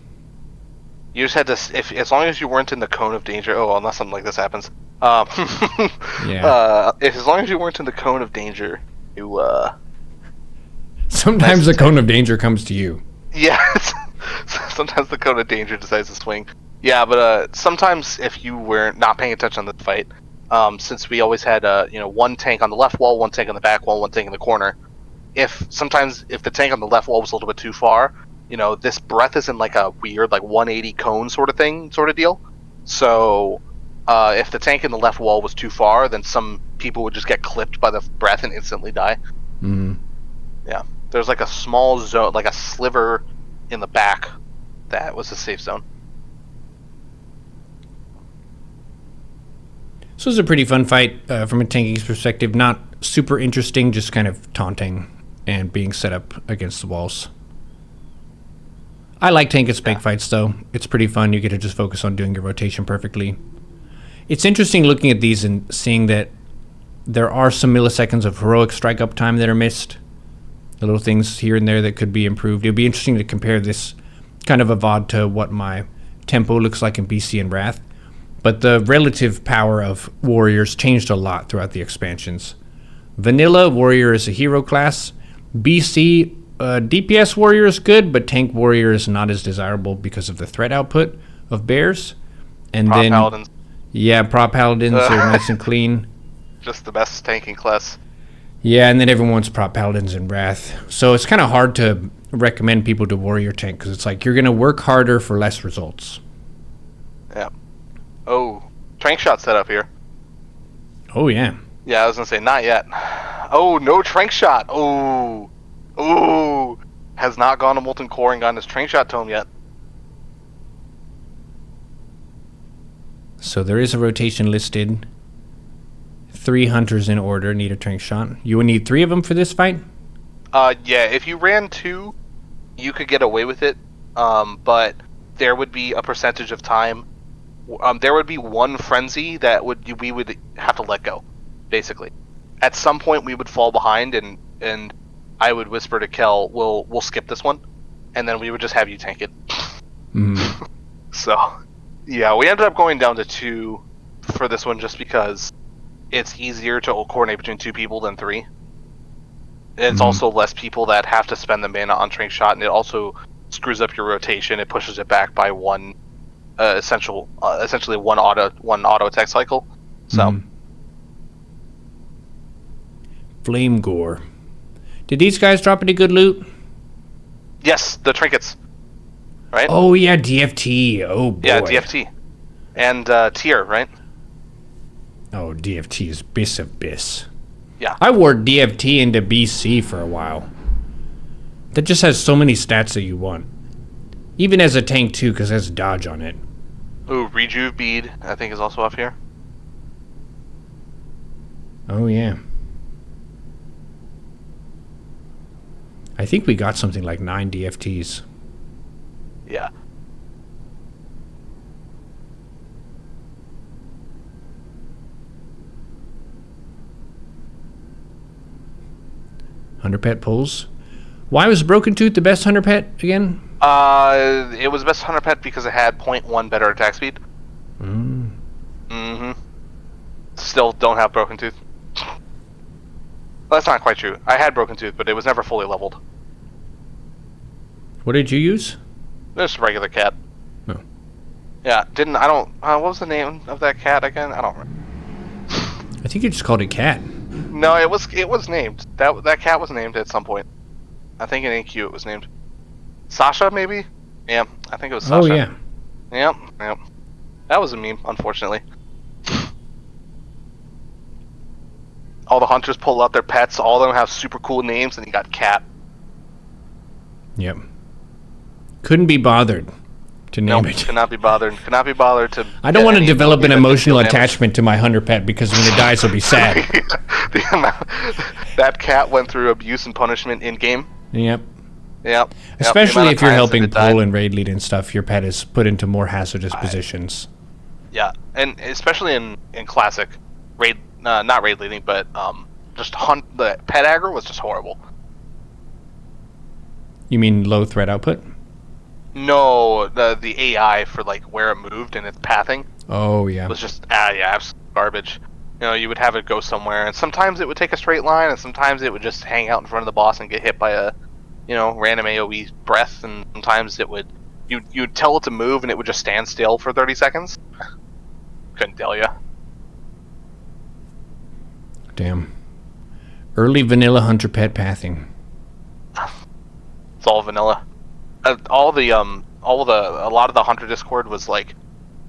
You just had to, as long as you weren't in the cone of danger. Oh, unless something like this happens. Yeah. As long as you weren't in the cone of danger, you. Sometimes the cone of danger comes to you. Yeah. Sometimes the cone of danger decides to swing. Yeah, but sometimes if you were not paying attention on the fight, since we always had one tank on the left wall, one tank on the back wall, one tank in the corner. Sometimes if the tank on the left wall was a little bit too far, this breath is in like a weird 180 cone sort of deal. So if the tank in the left wall was too far, then some people would just get clipped by the breath and instantly die. Mm-hmm. Yeah, there's like a small zone, like a sliver in the back that was a safe zone. So it was a pretty fun fight from a tanking's perspective. Not super interesting, just kind of taunting and being set up against the walls. I like tank and spank fights, though. It's pretty fun. You get to just focus on doing your rotation perfectly. It's interesting looking at these and seeing that there are some milliseconds of heroic strike up time that are missed. The little things here and there that could be improved. It would be interesting to compare this kind of a VOD to what my tempo looks like in BC and Wrath. But the relative power of warriors changed a lot throughout the expansions. Vanilla, warrior is a hero class. BC, DPS warrior is good, but tank warrior is not as desirable because of the threat output of bears. And Prop then, paladins. Yeah, prop paladins are nice and clean. Just the best tanking class. Yeah, and then everyone wants prop paladins in Wrath. So it's kind of hard to recommend people to warrior tank because it's like you're going to work harder for less results. Yeah. Oh, trank shot set up here. Oh, yeah. Yeah, I was going to say, not yet. Oh, no trank shot. Oh. Ooh. Has not gone to Molten Core and gotten his trank shot tome yet. So there is a rotation listed. 3 hunters in order need a trank shot. You would need 3 of them for this fight? Yeah, if you ran 2, you could get away with it. But there would be a percentage of time. There would be one frenzy that we would have to let go, basically. At some point, we would fall behind, and I would whisper to Kel, "We'll skip this one," and then we would just have you tank it. Mm. So, yeah, we ended up going down to 2 for this one just because it's easier to coordinate between 2 people than 3. It's also less people that have to spend the mana on trank shot, and it also screws up your rotation. It pushes it back by one. Essentially one auto attack cycle. So Flamegor. Did these guys drop any good loot? Yes, the trinkets. Right? Oh yeah, DFT. Oh boy. Yeah, DFT. And tier, right? Oh, DFT is bis of bis. Yeah. I wore DFT into BC for a while. That just has so many stats that you want. Even as a tank too, because it has dodge on it. Ooh, Rejuve Bead, I think, is also up here. Oh, yeah. I think we got something like 9 DFTs. Yeah. Hunter Pet pulls. Why was Broken Tooth the best Hunter Pet again? It was best Hunter Pet because it had 0.1 better attack speed. Still don't have Broken Tooth. Well, that's not quite true. I had Broken Tooth, but it was never fully leveled. What did you use? Just a regular cat. Oh. Yeah, what was the name of that cat again? I don't remember. I think you just called it Cat. No, it was named. That cat was named at some point. I think in AQ it was named. Sasha, maybe? Yeah, I think it was Sasha. Oh, yeah. Yep. That was a meme, unfortunately. All the hunters pull out their pets. All of them have super cool names, and you got Cat. Yep. Couldn't be bothered to name it. Could not be bothered. Could not be bothered to. I don't want to develop an emotional attachment to my hunter pet because when it dies, I'll be sad. That cat went through abuse and punishment in game. Yep. Yep. Especially if you're helping pull and raid lead and stuff, your pet is put into more hazardous positions. Yeah, and especially in classic raid, not raid leading, but just hunt. The pet aggro was just horrible. You mean low threat output? No, the AI for like where it moved and its pathing. Oh yeah. Was just absolute garbage. You know, you would have it go somewhere, and sometimes it would take a straight line, and sometimes it would just hang out in front of the boss and get hit by a, random AOE breath, and sometimes it would, you'd tell it to move, and it would just stand still for 30 seconds. Couldn't tell you. Damn. Early vanilla hunter pet pathing. It's all vanilla. A lot of the hunter Discord was like,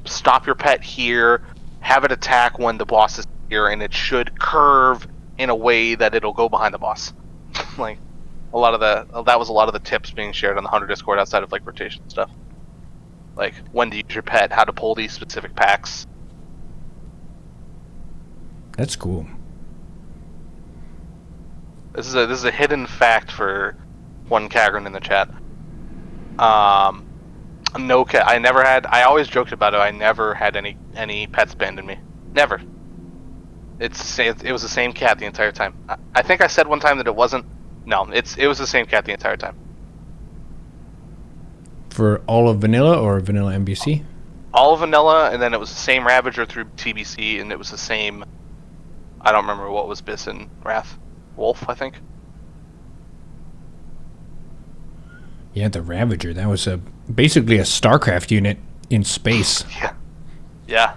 stop your pet here, have it attack when the boss is here, and it should curve in a way that it'll go behind the boss. Like, that was a lot of the tips being shared on the hunter Discord outside of like rotation stuff. Like when to use your pet, how to pull these specific packs. That's cool. This is a hidden fact for one Kagran in the chat. No cat. I always joked about it. I never had any pets banned in me. Never. It was the same cat the entire time. I think I said one time that it wasn't. No, it was the same cat the entire time. For all of vanilla or vanilla MBC? All of vanilla, and then it was the same Ravager through TBC, and it was the same. I don't remember what was Biss and Wrath. Wolf, I think. Yeah, the Ravager. That was basically a StarCraft unit in space. Yeah.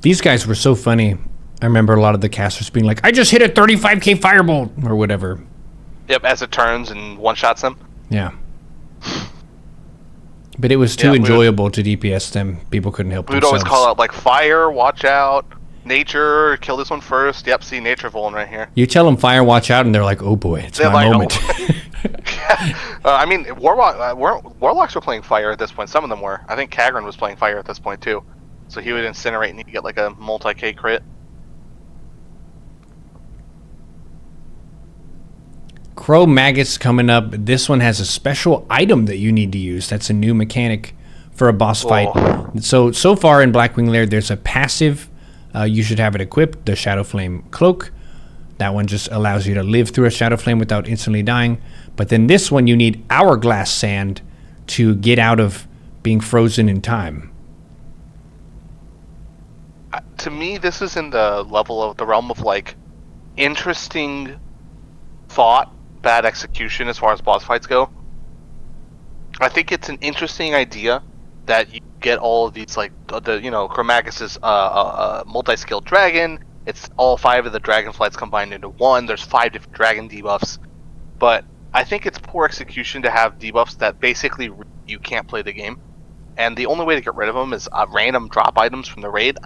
These guys were so funny. I remember a lot of the casters being like, I just hit a 35k firebolt, or whatever. Yep, as it turns and one-shots them. Yeah. But it was too enjoyable to DPS them. People couldn't help themselves. We'd always call out, like, fire, watch out, nature, kill this one first. Yep, see, nature Voln right here. You tell them fire, watch out, and they're like, oh boy, it's my moment. I mean, Warlocks were playing fire at this point. Some of them were. I think Kagran was playing fire at this point, too. So he would incinerate and he'd get, like, a multi-K crit. Chromaggus coming up. This one has a special item that you need to use. That's a new mechanic for a boss fight. So far in Blackwing Lair, there's a passive. You should have it equipped, the Shadow Flame Cloak. That one just allows you to live through a Shadow Flame without instantly dying. But then this one, you need Hourglass Sand to get out of being frozen in time. To me, this is in the realm of, like, interesting thought, bad execution as far as boss fights go. I think it's an interesting idea that you get all of these, like, Chromaggus is a multi-skilled dragon. It's all 5 of the dragon flights combined into one. There's 5 different dragon debuffs. But I think it's poor execution to have debuffs that basically you can't play the game. And the only way to get rid of them is random drop items from the raid.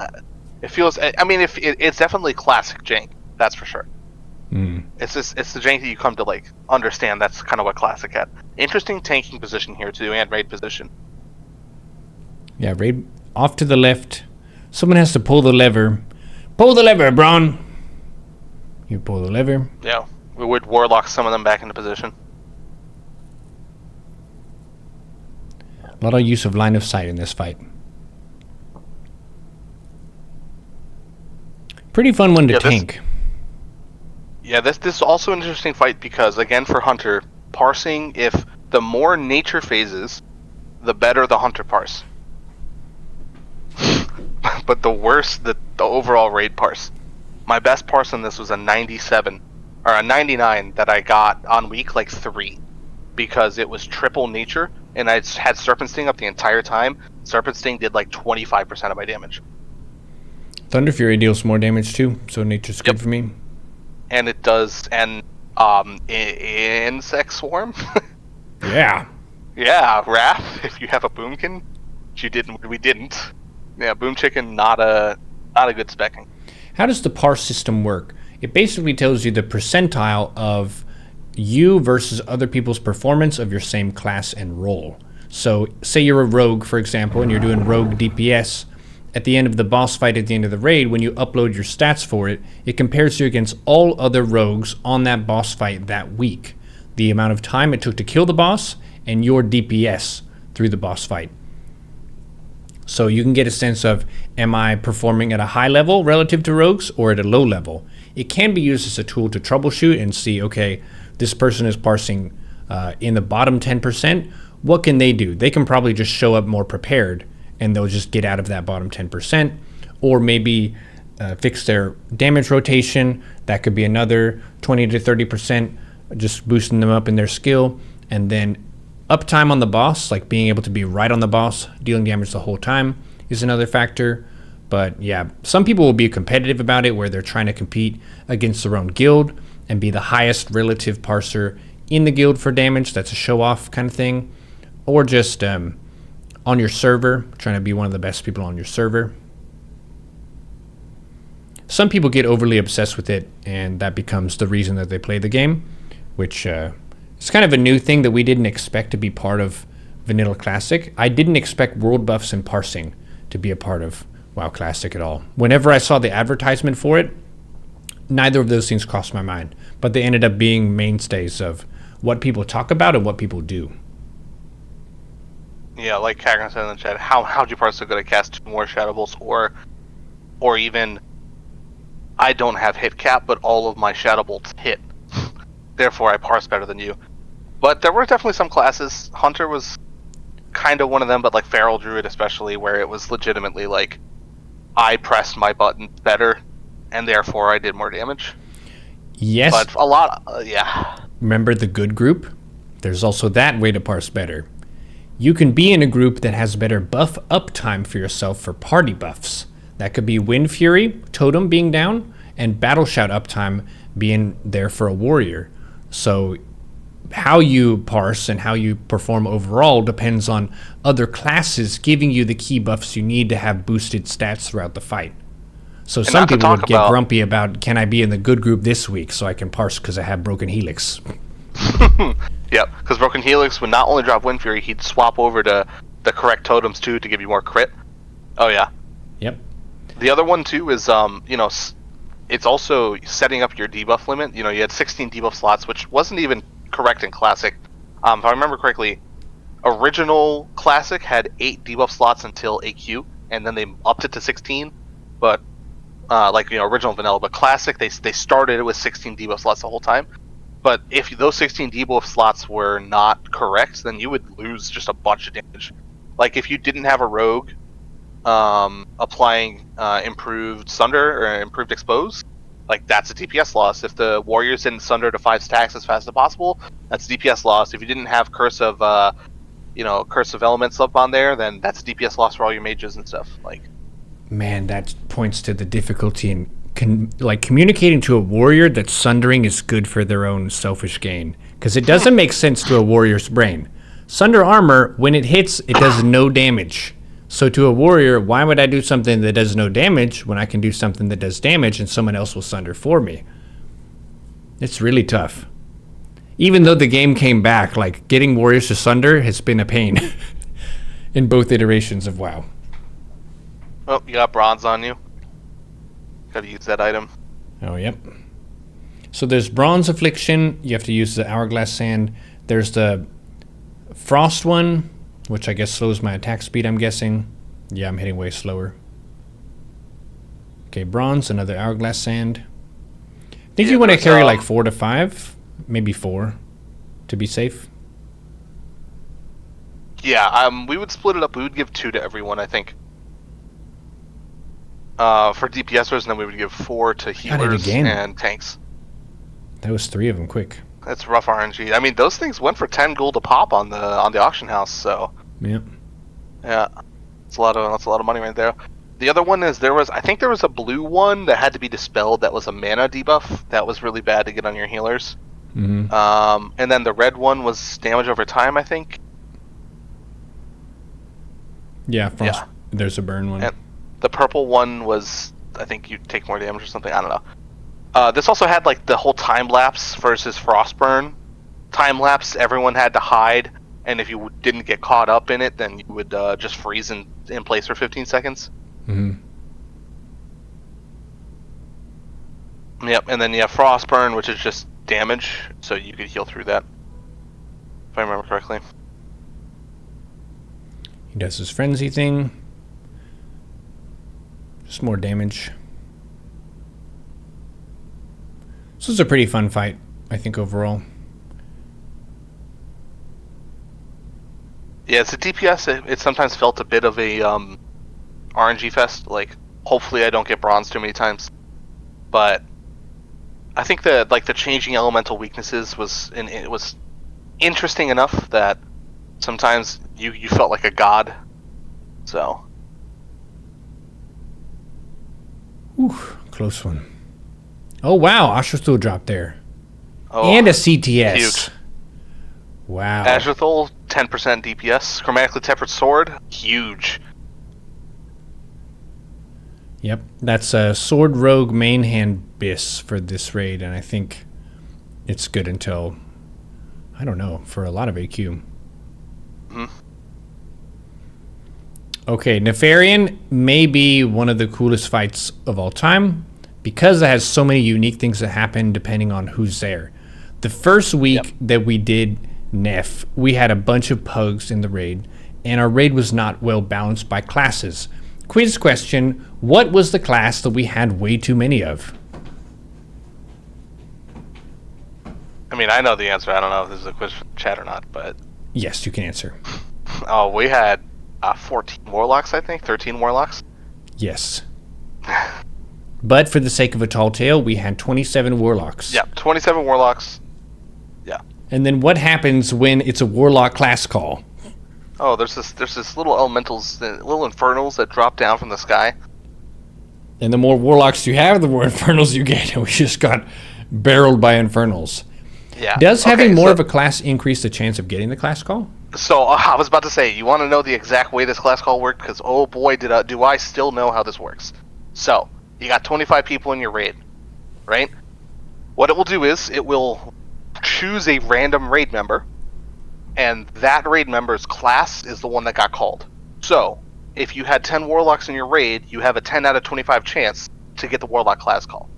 It feels, I mean, it's definitely classic jank, that's for sure. It's the jank that you come to, like, understand. That's kind of what classic had. Interesting tanking position here too, and raid position. Yeah, raid off to the left. Someone has to pull the lever. Pull the lever, Braun. You pull the lever. Yeah, we would warlock some of them back into position. A lot of use of line of sight in this fight. Pretty fun one to tank. This is also an interesting fight because, again, for Hunter, parsing, if the more nature phases, the better the Hunter parse. But the worse the overall raid parse. My best parse on this was a 97, or a 99 that I got on week, like, 3. Because it was triple nature, and I had Serpent Sting up the entire time. Serpent Sting did, like, 25% of my damage. Thunder Fury deals more damage too, so nature's good for me. And it does, and Insect Swarm. Yeah. Yeah, Wrath, if you have a Boomkin, which we didn't. Yeah, Boom Chicken, not a good specking. How does the parse system work? It basically tells you the percentile of you versus other people's performance of your same class and role. So say you're a rogue, for example, and you're doing rogue DPS. At the end of the boss fight, at the end of the raid, when you upload your stats for it, it compares you against all other rogues on that boss fight that week. The amount of time it took to kill the boss and your DPS through the boss fight. So you can get a sense of, am I performing at a high level relative to rogues or at a low level? It can be used as a tool to troubleshoot and see, okay, this person is parsing in the bottom 10%. What can they do? They can probably just show up more prepared and they'll just get out of that bottom 10%. Or maybe fix their damage rotation. That could be another 20 to 30%, just boosting them up in their skill. And then uptime on the boss, like being able to be right on the boss, dealing damage the whole time, is another factor. But yeah, some people will be competitive about it where they're trying to compete against their own guild and be the highest relative parser in the guild for damage. That's a show-off kind of thing. Or just on your server, trying to be one of the best people on your server. Some people get overly obsessed with it, and that becomes the reason that they play the game, which it's kind of a new thing that we didn't expect to be part of Vanilla Classic. I didn't expect world buffs and parsing to be a part of WoW Classic at all. Whenever I saw the advertisement for it, neither of those things crossed my mind, but they ended up being mainstays of what people talk about and what people do. Yeah, like Kagran said in the chat, how'd you parse so good at cast 2 more Shadow Bolts, or even, I don't have hit cap, but all of my Shadow Bolts hit. Therefore, I parse better than you. But there were definitely some classes. Hunter was kind of one of them, but like Feral Druid especially, where it was legitimately like, I pressed my button better, and therefore I did more damage. Yes. But a lot, yeah. Remember the good group? There's also that way to parse better. You can be in a group that has better buff uptime for yourself for party buffs. That could be Wind Fury, Totem being down, and Battle Shout uptime being there for a warrior. So how you parse and how you perform overall depends on other classes giving you the key buffs you need to have boosted stats throughout the fight. So some people would get grumpy about, can I be in the good group this week so I can parse because I have Broken Helix? Yep, because Broken Helix would not only drop Wind Fury, he'd swap over to the correct totems too to give you more crit. Oh yeah. Yep. The other one too is, it's also setting up your debuff limit. You know, you had 16 debuff slots, which wasn't even correct in Classic. If I remember correctly, original Classic had 8 debuff slots until AQ, and then they upped it to 16. But original Vanilla, but Classic they started it with 16 debuff slots the whole time. But if those 16 debuff slots were not correct, then you would lose just a bunch of damage. Like if you didn't have a rogue applying improved Sunder or improved Expose, like that's a DPS loss. If the warriors didn't Sunder to 5 stacks as fast as possible, that's a DPS loss. If you didn't have Curse of Elements up on there, then that's a DPS loss for all your mages and stuff. Like, man, that points to the difficulty in communicating to a warrior that sundering is good for their own selfish gain, because it doesn't make sense to a warrior's brain. Sunder armor, when it hits, it does no damage. So to a warrior, why would I do something that does no damage when I can do something that does damage and someone else will sunder for me? It's really tough. Even though the game came back, like getting warriors to sunder has been a pain in both iterations of WoW. Oh, you got bronze on you. Gotta use that item. Oh, yep. So there's Bronze Affliction. You have to use the Hourglass Sand. There's the Frost one, which I guess slows my attack speed, I'm guessing. Yeah, I'm hitting way slower. Okay, Bronze, another Hourglass Sand. I think you want to carry like 4 to 5, maybe 4, to be safe. Yeah, we would split it up. We would give 2 to everyone, I think. For DPSers, and then we would give 4 to healers and tanks. That was 3 of them quick. That's rough RNG. I mean, those things went for 10 gold a pop on the auction house. So yep. Yeah, that's a lot of money right there. The other one is I think there was a blue one that had to be dispelled. That was a mana debuff. That was really bad to get on your healers. Mm-hmm. And then the red one was damage over time, I think. Yeah, Frost. Yeah. There's a burn one. And the purple one was, I think you take more damage or something. I don't know. This also had like the whole time lapse versus Frostburn. Time lapse, everyone had to hide, and if you didn't get caught up in it, then you would just freeze in place for 15 seconds. Mm-hmm. Yep, and then you have Frostburn, which is just damage, so you could heal through that, if I remember correctly. He does his frenzy thing. Just more damage. This was a pretty fun fight, I think, overall. Yeah, it's a DPS. It sometimes felt a bit of a RNG fest. Like, hopefully I don't get bronze too many times. But I think that like the changing elemental weaknesses was interesting enough that sometimes you felt like a god. So. Ooh, close one. Oh wow, Ashrathul dropped there. Oh, and a CTS. huge. Wow. Ashrathul, 10% DPS. Chromatically tempered sword, huge. Yep, that's a Sword Rogue main hand bis for this raid, and I think it's good until, I don't know, for a lot of AQ. Mm-hmm. Okay, Nefarian may be one of the coolest fights of all time because it has so many unique things that happen depending on who's there. The first week that we did Nef, we had a bunch of pugs in the raid, and our raid was not well balanced by classes. Quiz question, what was the class that we had way too many of? I mean, I know the answer. I don't know if this is a quiz for the chat or not, but... Yes, you can answer. Oh, we had 14 warlocks, I think? 13 warlocks? Yes. But for the sake of a tall tale, we had 27 warlocks. Yeah, 27 warlocks. Yeah. And then what happens when it's a warlock class call? Oh, there's this little elementals, little infernals that drop down from the sky. And the more warlocks you have, the more infernals you get. And we just got barreled by infernals. Yeah. Does having more of a class increase the chance of getting the class call? So I was about to say, you want to know the exact way this class call worked? Because oh boy, do I still know how this works. So you got 25 people in your raid, right? What it will do is it will choose a random raid member, and that raid member's class is the one that got called. So if you had 10 warlocks in your raid, you have a 10 out of 25 chance to get the warlock class call.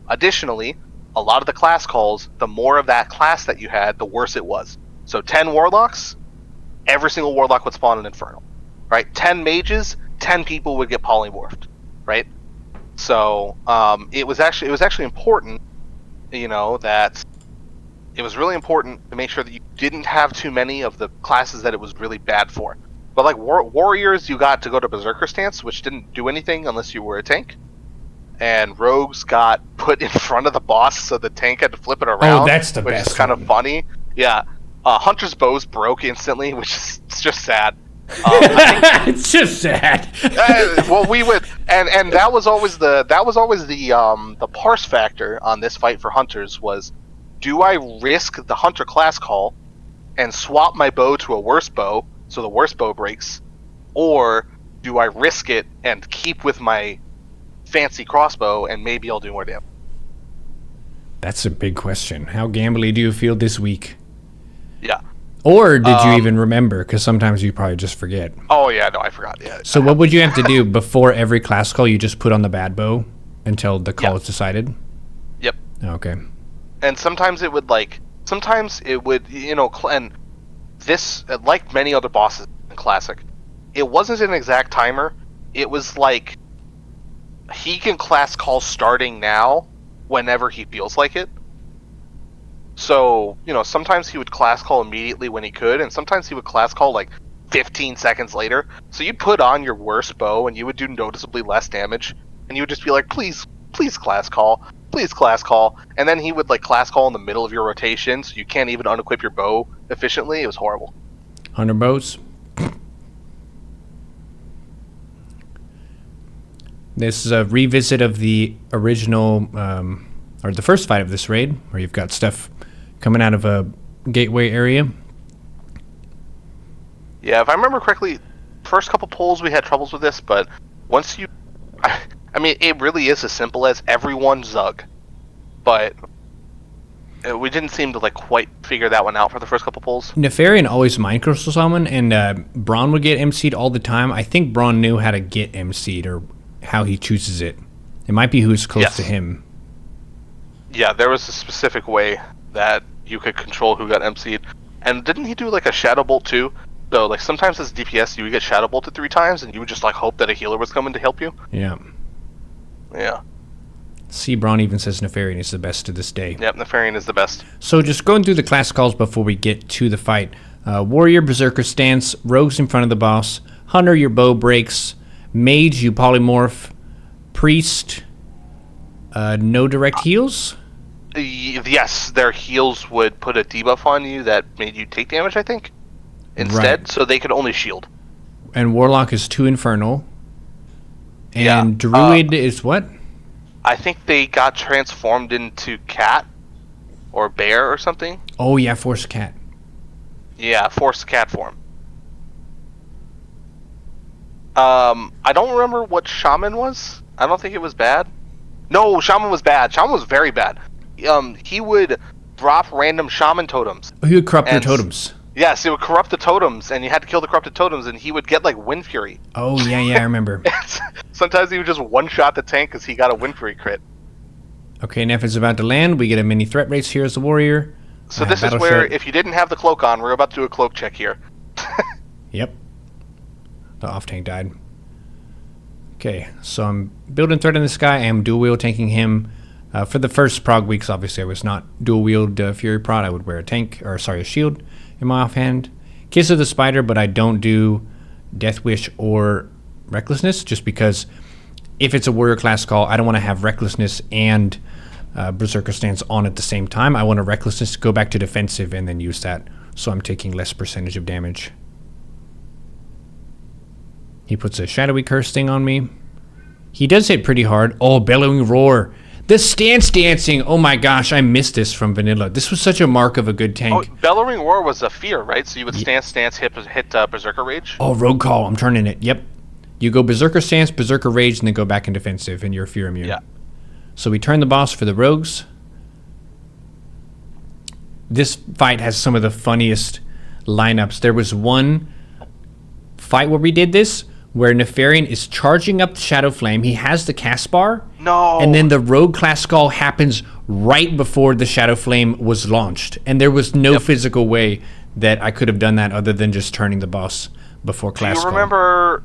Additionally, a lot of the class calls, the more of that class that you had, the worse it was. So 10 warlocks, every single warlock would spawn an infernal, right? 10 mages, 10 people would get polymorphed, right? So it was actually important, you know, that it was really important to make sure that you didn't have too many of the classes that it was really bad for. But like warriors, you got to go to berserker stance, which didn't do anything unless you were a tank. And rogues got put in front of the boss, so the tank had to flip it around. Oh, that's the which best is kind one. of funny. Yeah. Hunter's bows broke instantly, which is just sad. It's just sad. Well, we would, and that was always the parse factor on this fight for hunters was, do I risk the hunter class call and swap my bow to a worse bow so the worse bow breaks, or do I risk it and keep with my fancy crossbow and maybe I'll do more damage? That's a big question. How gambly do you feel this week? Yeah. Or did you even remember? Because sometimes you probably just forget. Oh yeah, no, I forgot. Yeah. So what would you have to do before every class call? You just put on the bad bow until the call is decided? Yep. Okay. And sometimes it would you know, and this, like many other bosses in Classic, it wasn't an exact timer. It was like, he can class call starting now whenever he feels like it. So, you know, sometimes he would class call immediately when he could, and sometimes he would class call like 15 seconds later. So you'd put on your worst bow and you would do noticeably less damage, and you would just be like, please class call. Please class call. And then he would like class call in the middle of your rotation, so you can't even unequip your bow efficiently. It was horrible. 100 bows. This is a revisit of the original, or the first fight of this raid, where you've got stuff coming out of a gateway area. Yeah, if I remember correctly, first couple polls we had troubles with this, but once you... I mean, it really is as simple as everyone Zug. But we didn't seem to like quite figure that one out for the first couple polls. Nefarian always Mind Crystal Summon, and Braun would get MC'd all the time. I think Braun knew how to get MC'd, or how he chooses it. It might be who's close to him. Yeah, there was a specific way that you could control who got MC'd. And didn't he do like a Shadow Bolt too? So like sometimes as DPS you would get Shadow Bolted 3 times, and you would just like hope that a healer was coming to help you. Yeah. Yeah. See, Braun even says Nefarian is the best to this day. Yep, Nefarian is the best. So just going through the class calls before we get to the fight. Warrior, Berserker stance, Rogues in front of the boss, Hunter, your bow breaks, Mage, you polymorph, Priest, no direct heals? Yes, their heals would put a debuff on you that made you take damage, I think, instead, so they could only shield. And Warlock is 2 Infernal. And Druid is what? I think they got transformed into cat or bear or something. Oh yeah, Force Cat. Yeah, Force Cat form. I don't remember what Shaman was. I don't think it was bad. No, Shaman was bad. Shaman was very bad. He would drop random Shaman totems. He would corrupt your totems. Yes, it would corrupt the totems, and you had to kill the corrupted totems, and he would get like Wind Fury. Oh yeah, I remember. Sometimes he would just one-shot the tank because he got a Wind Fury crit. Okay, Nef is about to land. We get a mini threat race here as a warrior. So this is where, if you didn't have the cloak on, we're about to do a cloak check here. Yep. The off-tank died. Okay, so I'm building threat in this guy. I am dual wield tanking him. For the first prog weeks, obviously, I was not dual wield Fury Prod. I would wear a shield in my offhand. Kiss of the Spider, but I don't do Death Wish or Recklessness, just because if it's a warrior class call, I don't want to have Recklessness and Berserker Stance on at the same time. I want a Recklessness to go back to defensive and then use that, so I'm taking less percentage of damage. He puts a Shadowy Curse thing on me. He does hit pretty hard. Oh, Bellowing Roar. The stance dancing! Oh my gosh, I missed this from vanilla. This was such a mark of a good tank. Oh, Bellowing Roar was a fear, right? So you would stance, hit Berserker Rage? Oh, Rogue Call, I'm turning it. Yep. You go Berserker Stance, Berserker Rage, and then go back in defensive, and you're fear immune. Yeah. So we turn the boss for the Rogues. This fight has some of the funniest lineups. There was one fight where we did this, where Nefarian is charging up the Shadow Flame. He has the cast bar. No. And then the Rogue class call happens right before the Shadow Flame was launched. And there was no physical way that I could have done that other than just turning the boss before class call. Do you remember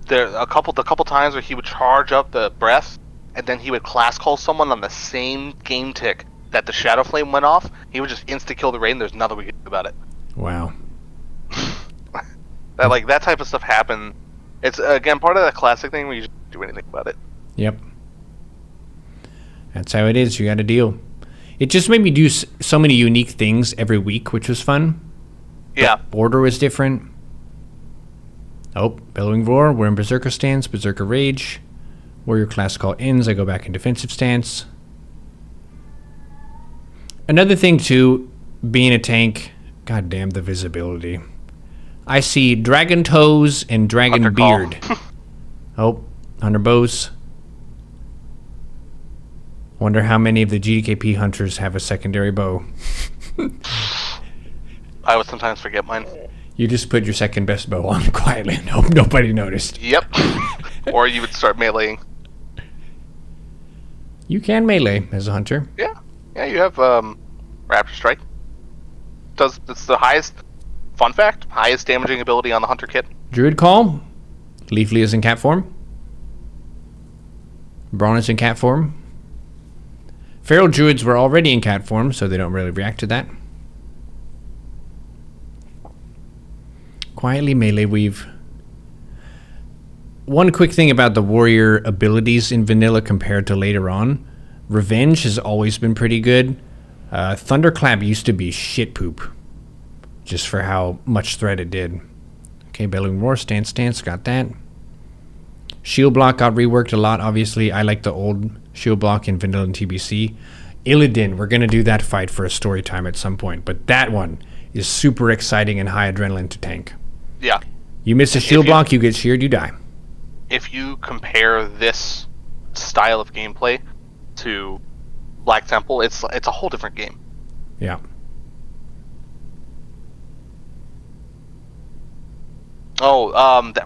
there a couple times where he would charge up the breath and then he would class call someone on the same game tick that the Shadow Flame went off? He would just insta-kill the raid and there's nothing we could do about it. Wow. That type of stuff happened. It's, again, part of that classic thing where you just don't do anything about it. Yep. That's how it is. You got to deal. It just made me do so many unique things every week, which was fun. Yeah. The order was different. Oh, Bellowing Roar. We're in Berserker stance. Berserker Rage. Warrior class call ends. I go back in defensive stance. Another thing, too, being a tank. God damn the visibility. I see Dragon Toes and Dragon Beard. Oh, Hunter Bows. Wonder how many of the GDKP hunters have a secondary bow. I would sometimes forget mine. You just put your second best bow on quietly and hope nobody noticed. Yep. Or you would start meleeing. You can melee as a hunter. Yeah. Yeah, you have Raptor Strike. It's the highest, fun fact, highest damaging ability on the hunter kit. Druid Call. Leafly is in cat form. Braun is in cat form. Feral Druids were already in cat form, so they don't really react to that. Quietly melee weave. One quick thing about the warrior abilities in vanilla compared to later on. Revenge has always been pretty good. Thunderclap used to be shit poop, just for how much threat it did. Okay, Bellowing Roar, stance, got that. Shield block got reworked a lot, obviously. I like the old shield block in vanilla and TBC. Illidan, we're going to do that fight for a story time at some point, but that one is super exciting and high adrenaline to tank. Yeah. You miss a shield block, you get sheared, you die. If you compare this style of gameplay to Black Temple, it's a whole different game. Yeah. Oh,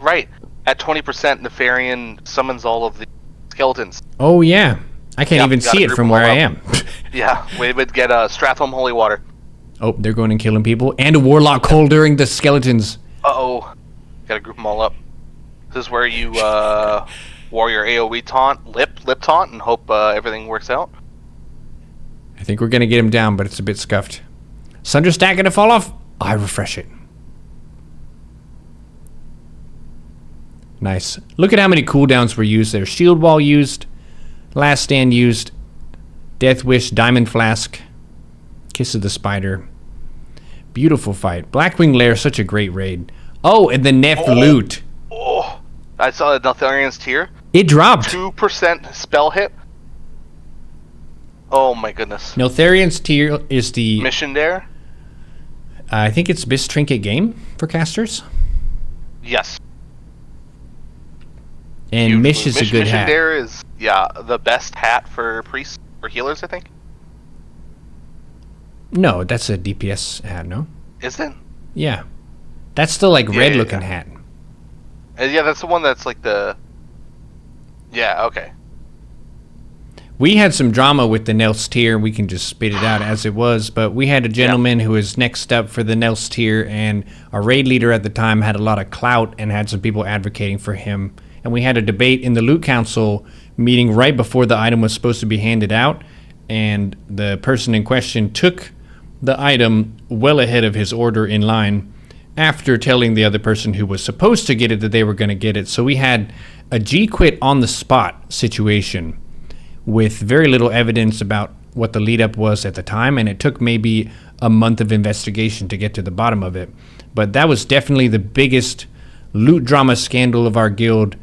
right. At 20%, Nefarian summons all of the skeletons. Oh, yeah. I can't even see it from where I am. Yeah, we would get Strathholm Holy Water. Oh, they're going and killing people. And a Warlock holding the skeletons. Uh-oh. Gotta group them all up. This is where you warrior AoE taunt, lip taunt, and hope everything works out. I think we're going to get him down, but it's a bit scuffed. Sunderstack going to fall off? I refresh it. Nice. Look at how many cooldowns were used there. Shield Wall used. Last Stand used. Death Wish, Diamond Flask. Kiss of the Spider. Beautiful fight. Blackwing Lair, such a great raid. Oh, and the Nef loot. Oh, I saw the Nefarian's tier. It dropped. 2% spell hit. Oh my goodness. Neltharian's tier is the... Mission there? I think it's best trinket game for casters. Yes. And Mish is a good Mission hat. there is, yeah, the best hat for priests, for healers, I think. No, that's a DPS hat, no? Is it? Yeah. That's the, like, red-looking hat. Yeah, that's the one that's, like, the... Yeah, okay. We had some drama with the Nels tier. We can just spit it out as it was. But we had a gentleman who was next up for the Nels tier, and our raid leader at the time had a lot of clout and had some people advocating for him. And we had a debate in the Loot Council meeting right before the item was supposed to be handed out. And the person in question took the item well ahead of his order in line after telling the other person who was supposed to get it that they were going to get it. So we had a G-quit on the spot situation with very little evidence about what the lead up was at the time, and it took maybe a month of investigation to get to the bottom of it. But that was definitely the biggest loot drama scandal of our guild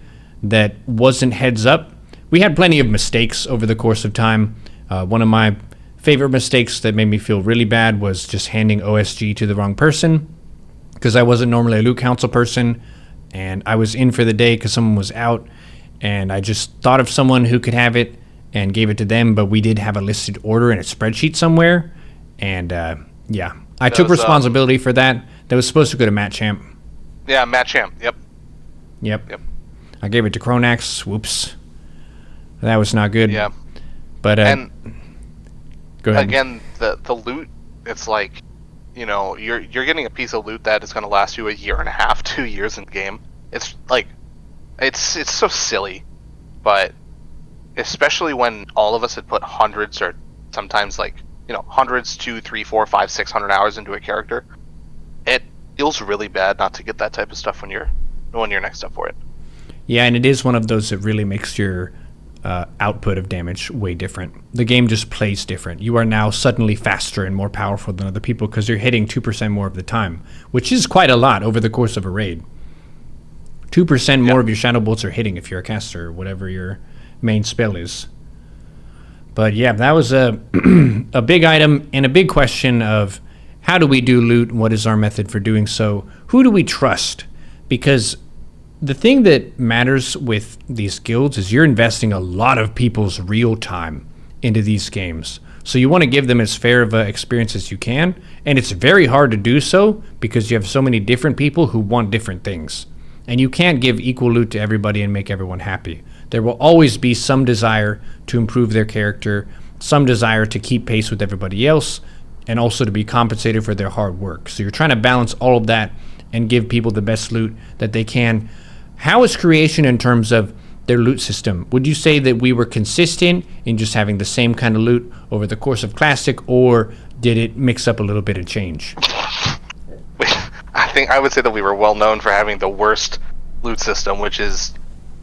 that wasn't heads up. We had plenty of mistakes over the course of time. One of my favorite mistakes that made me feel really bad was just handing OSG to the wrong person, because I wasn't normally a loot council person, and I was in for the day because someone was out, and I just thought of someone who could have it and gave it to them, but we did have a listed order in a spreadsheet somewhere, and yeah, I took responsibility for that. That was supposed to go to Matt Champ. Yeah, Matt Champ, Yep. I gave it to Chronax. Whoops. That was not good. Yeah. But, and go ahead. Again, the loot, it's like, you know, you're getting a piece of loot that is going to last you a year and a half, 2 years in the game. It's like, it's so silly, but especially when all of us had put hundreds or sometimes like, you know, hundreds, 2, 3, 4, 5, 600 hours into a character, it feels really bad not to get that type of stuff when you're next up for it. Yeah, and it is one of those that really makes your output of damage way different. The game just plays different. You are now suddenly faster and more powerful than other people because you're hitting 2% more of the time, which is quite a lot over the course of a raid. 2% more of your shadow bolts are hitting if you're a caster or whatever your main spell is. But yeah, that was a a big item and a big question of how do we do loot and what is our method for doing so? Who do we trust? Because the thing that matters with these guilds is you're investing a lot of people's real time into these games. So you want to give them as fair of an experience as you can, and it's very hard to do so because you have so many different people who want different things. And you can't give equal loot to everybody and make everyone happy. There will always be some desire to improve their character, some desire to keep pace with everybody else, and also to be compensated for their hard work. So you're trying to balance all of that and give people the best loot that they can. How is creation in terms of their loot system? Would you say that we were consistent in just having the same kind of loot over the course of Classic, or did it mix up a little bit of change? I think I would say that we were well known for having the worst loot system, which is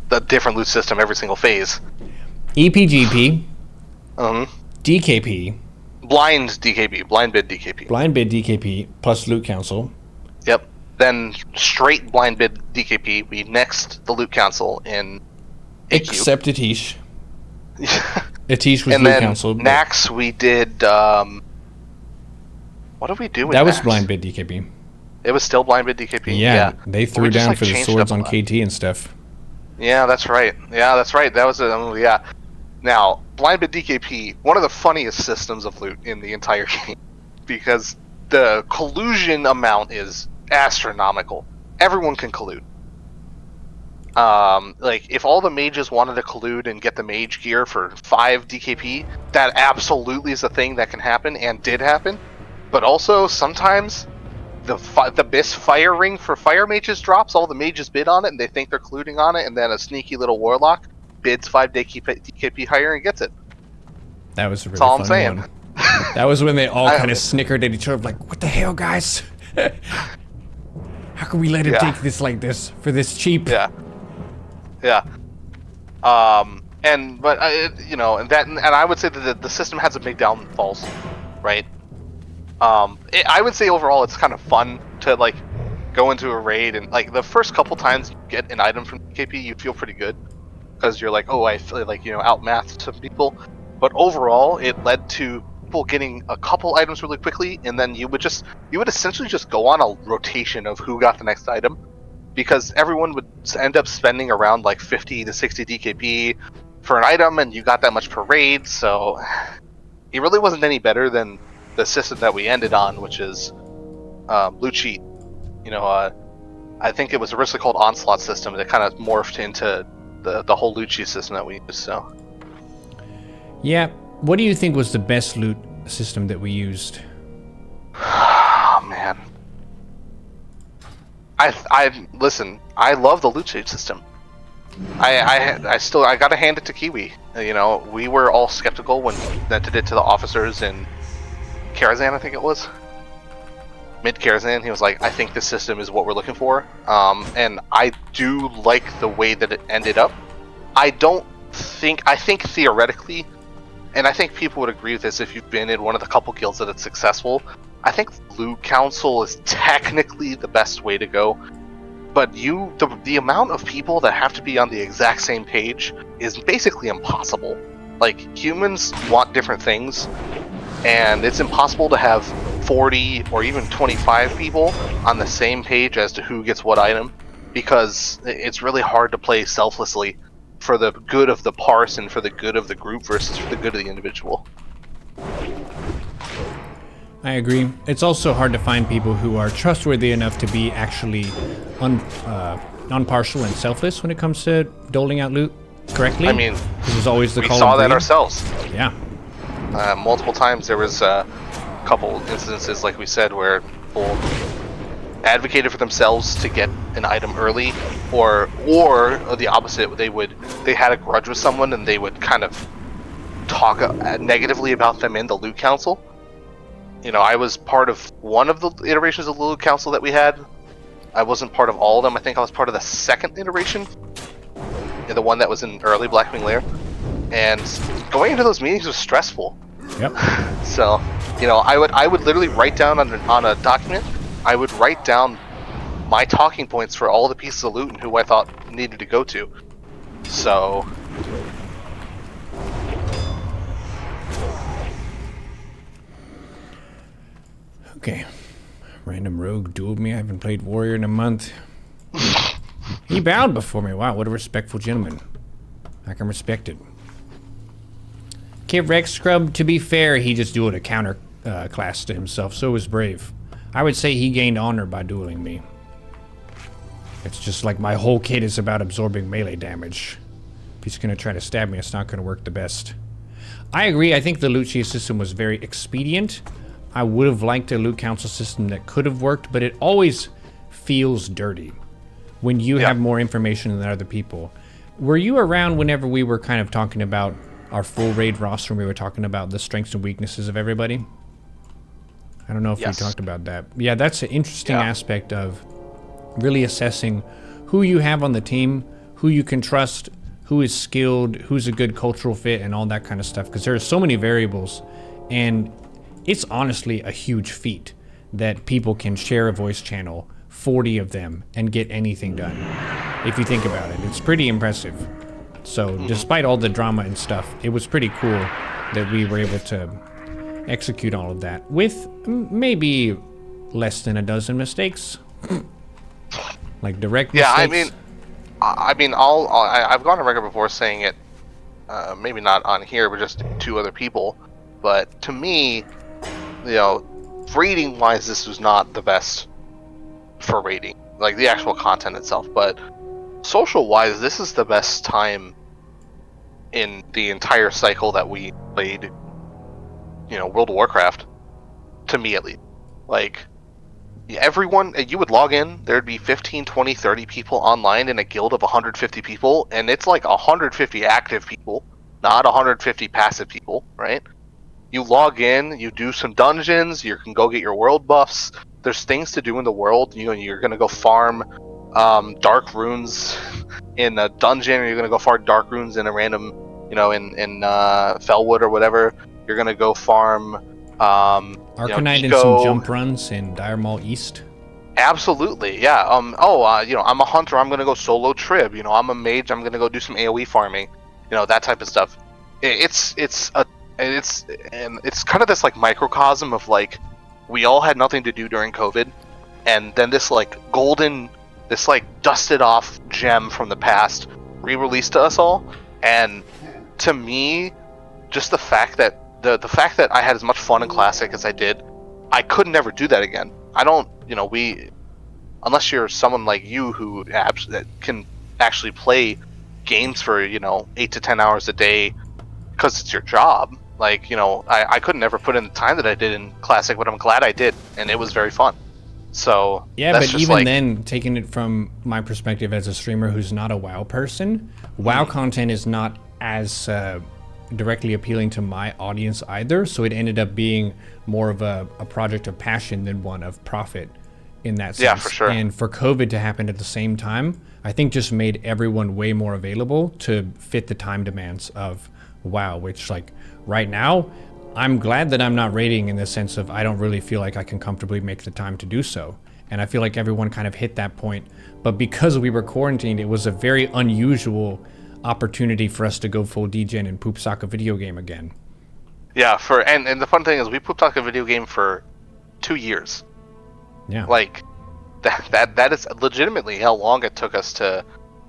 the different loot system every single phase. EPGP, DKP, blind DKP, blind bid DKP. Blind bid DKP plus loot council. Yep. Then straight blind bid DKP. We nexted the loot council in AQ. Except Atish. Atish was and loot then council. Nax we did. What did we do with that Nax? was blind bid DKP. It was still blind bid DKP. Yeah, they threw We just, down like, for the changed it swords up a on lot. KT and stuff. Yeah, that's right. That was yeah. Now, blind bid DKP, one of the funniest systems of loot in the entire game, because the collusion amount is astronomical. Everyone can collude. Like, if all the mages wanted to collude and get the mage gear for 5 DKP, that absolutely is a thing that can happen and did happen. But also, sometimes the misfire ring for fire mages drops, all the mages bid on it, and they think they're colluding on it, and then a sneaky little warlock bids 5 DKP higher and gets it. That was a That's really all I'm funny saying. one. That was when they all I- kind of snickered at each other, like, "What the hell, guys? How can we let him Yeah. take this like this for this cheap?" Yeah. Yeah. And I would say that the system has some big downfalls, right? I would say overall it's kind of fun to like go into a raid and like the first couple times you get an item from KP, you feel pretty good because you're like, oh, I feel like outmatched some people. But overall, it led to people getting a couple items really quickly, and then you would essentially just go on a rotation of who got the next item, because everyone would end up spending around like 50 to 60 DKP for an item, and you got that much per raid, so it really wasn't any better than the system that we ended on, which is loot sheet. I think it was originally called Onslaught system, and it kind of morphed into the whole loot sheet system that we use. So, Yeah. What do you think was the best loot system that we used? oh man, listen. I love the loot sheet system. I gotta hand it to Kiwi. We were all skeptical when he presented it to the officers in Karazhan, I think it was. Mid Karazhan, he was like, I think this system is what we're looking for. And I do like the way that it ended up. I think theoretically, and I think people would agree with this if you've been in one of the couple guilds that it's successful, I think Loot Council is technically the best way to go. But the amount of people that have to be on the exact same page is basically impossible. Like, humans want different things, and it's impossible to have 40 or even 25 people on the same page as to who gets what item, because it's really hard to play selflessly for the good of the parse and for the good of the group versus for the good of the individual. I agree. It's also hard to find people who are trustworthy enough to be actually non-partial and selfless when it comes to doling out loot correctly. I mean, this is always the we call saw of that greed. ourselves. Yeah. Multiple times there was a couple instances, like we said, where people advocated for themselves to get an item early, or the opposite. They had a grudge with someone and they would kind of talk negatively about them in the loot council. I was part of one of the iterations of the loot council that we had. I wasn't part of all of them. I think I was part of the second iteration, the one that was in early Blackwing Lair. And going into those meetings was stressful. Yep. So, I would literally write down on a document, I would write down my talking points for all the pieces of loot and who I thought needed to go to. So, Okay. Random rogue dueled me. I haven't played warrior in a month. He bowed before me. Wow, what a respectful gentleman. I can respect it. Kid Rex Scrub, to be fair, he just dueled a counter class to himself, so it was brave. I would say he gained honor by dueling me. It's just like my whole kit is about absorbing melee damage. If he's going to try to stab me, it's not going to work the best. I agree. I think the loot sheet system was very expedient. I would have liked a loot council system that could have worked, but it always feels dirty when you have more information than other people. Were you around whenever we were kind of talking about our full raid roster and we were talking about the strengths and weaknesses of everybody? I don't know if we talked about that. Yeah, that's an interesting aspect of really assessing who you have on the team, who you can trust, who is skilled, who's a good cultural fit, and all that kind of stuff, because there are so many variables, and it's honestly a huge feat that people can share a voice channel, 40 of them, and get anything done. If you think about it, it's pretty impressive. So despite all the drama and stuff, it was pretty cool that we were able to execute all of that with maybe less than a dozen mistakes. Like direct Yeah, mistakes. I've gone on record before saying it, maybe not on here, but just to other people. But to me, rating wise, this was not the best for rating, like the actual content itself. But social wise, this is the best time in the entire cycle that we played, World of Warcraft. To me, at least, like. Everyone, you would log in, there'd be 15, 20, 30 people online in a guild of 150 people, and it's like 150 active people, not 150 passive people, right? You log in, you do some dungeons, you can go get your world buffs, there's things to do in the world, you're going to go farm dark runes in a dungeon, or you're going to go farm dark runes in a random, in Felwood or whatever, you're going to go farm Arcanite and some jump runs in Dire Maul East. Absolutely, yeah. I'm a hunter. I'm gonna go solo trib. I'm a mage. I'm gonna go do some AOE farming. That type of stuff. It's kind of this like microcosm of like we all had nothing to do during COVID, and then this like dusted off gem from the past re-released to us all. And to me, just the fact that the fact that I had as much fun in Classic as I did, I could never do that again. I don't, unless you're someone like you who that can actually play games for, 8 to 10 hours a day because it's your job. Like, I could never put in the time that I did in Classic, but I'm glad I did, and it was very fun. So yeah, but even then, taking it from my perspective as a streamer who's not a WoW person, WoW content is not as directly appealing to my audience either, so it ended up being more of a project of passion than one of profit in that sense. Yeah, for sure. And for COVID to happen at the same time, I think just made everyone way more available to fit the time demands of WoW, which like right now, I'm glad that I'm not raiding in the sense of I don't really feel like I can comfortably make the time to do so. And I feel like everyone kind of hit that point. But because we were quarantined, it was a very unusual opportunity for us to go full degen and poop sock a video game again. Yeah, and the fun thing is we poop sock a video game for 2 years. Yeah. Like that is legitimately how long it took us to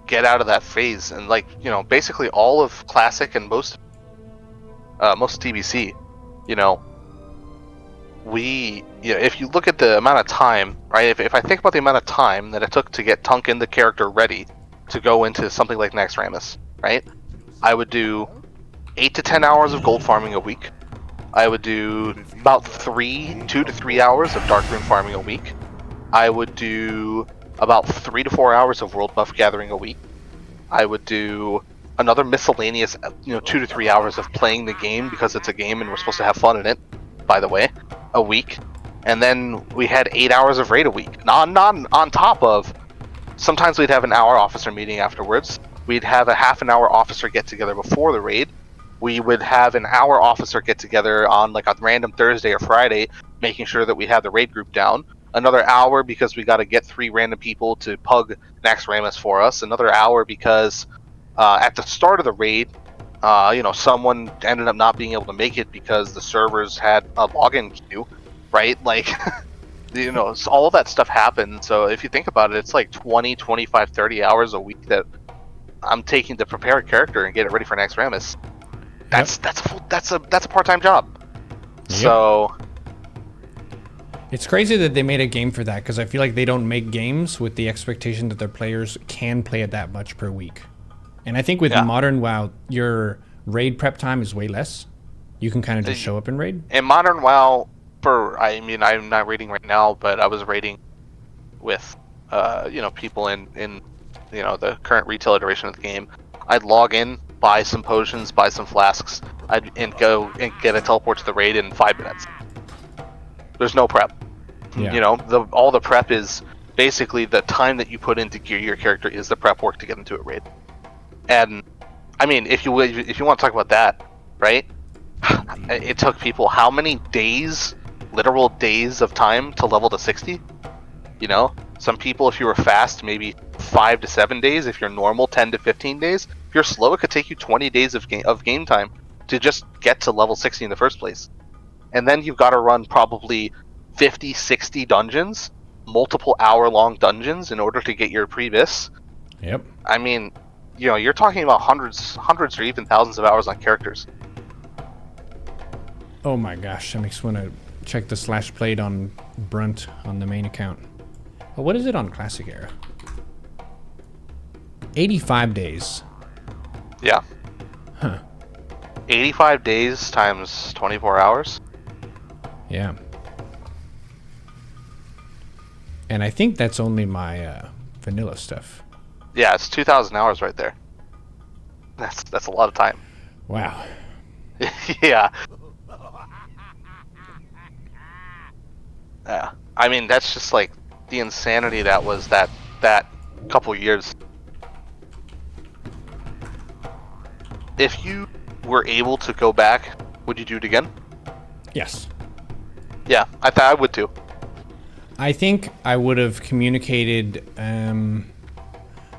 get out of that phase. And like, basically all of Classic and most TBC, if you look at the amount of time, right? If I think about the amount of time that it took to get Tunkin the character ready to go into something like Naxxramas, right? I would do 8 to 10 hours of gold farming a week. I would do about 2 to 3 hours of dark rune farming a week. I would do about 3 to 4 hours of world buff gathering a week. I would do another miscellaneous, 2 to 3 hours of playing the game because it's a game and we're supposed to have fun in it, by the way, a week. And then we had 8 hours of raid a week. Not on top of, sometimes we'd have an hour officer meeting afterwards. We'd have a half an hour officer get together before the raid. We would have an hour officer get together on like a random Thursday or Friday, making sure that we have the raid group down. Another hour because we got to get 3 random people to pug Naxxramas for us. Another hour because at the start of the raid, someone ended up not being able to make it because the servers had a login queue, right? Like, so all of that stuff happened. So if you think about it, it's like 20, 25, 30 hours a week that I'm taking to prepare a character and get it ready for Naxxramas. That's a part-time job. Yep. So it's crazy that they made a game for that, because I feel like they don't make games with the expectation that their players can play it that much per week. And I think with modern WoW, your raid prep time is way less. You can kind of just show up and raid. In modern WoW, I'm not raiding right now, but I was raiding with people in the current retail iteration of the game. I'd log in, buy some potions, buy some flasks, and go and get a teleport to the raid in 5 minutes. There's no prep. Yeah. All the prep is basically the time that you put in to gear your character is the prep work to get into a raid. And I mean, if you want to talk about that, right? It took people how many days, literal days of time to level to 60? Some people, if you were fast, maybe 5 to 7 days. If you're normal, 10 to 15 days. If you're slow, it could take you 20 days of game time to just get to level 60 in the first place. And then you've got to run probably 50, 60 dungeons, multiple hour-long dungeons in order to get your pre-bis. Yep. I mean, you're talking about hundreds or even thousands of hours on characters. Oh my gosh, that makes me want to check the slash played on Brunt on the main account. Well, what is it on Classic Era? 85 days. Yeah. Huh. 85 days times 24 hours. Yeah. And I think that's only my vanilla stuff. Yeah, it's 2,000 hours right there. That's a lot of time. Wow. Yeah. Yeah. I mean, that's just like the insanity that was that couple years. If you were able to go back, would you do it again? Yes. Yeah, I thought I would too. I think I would have communicated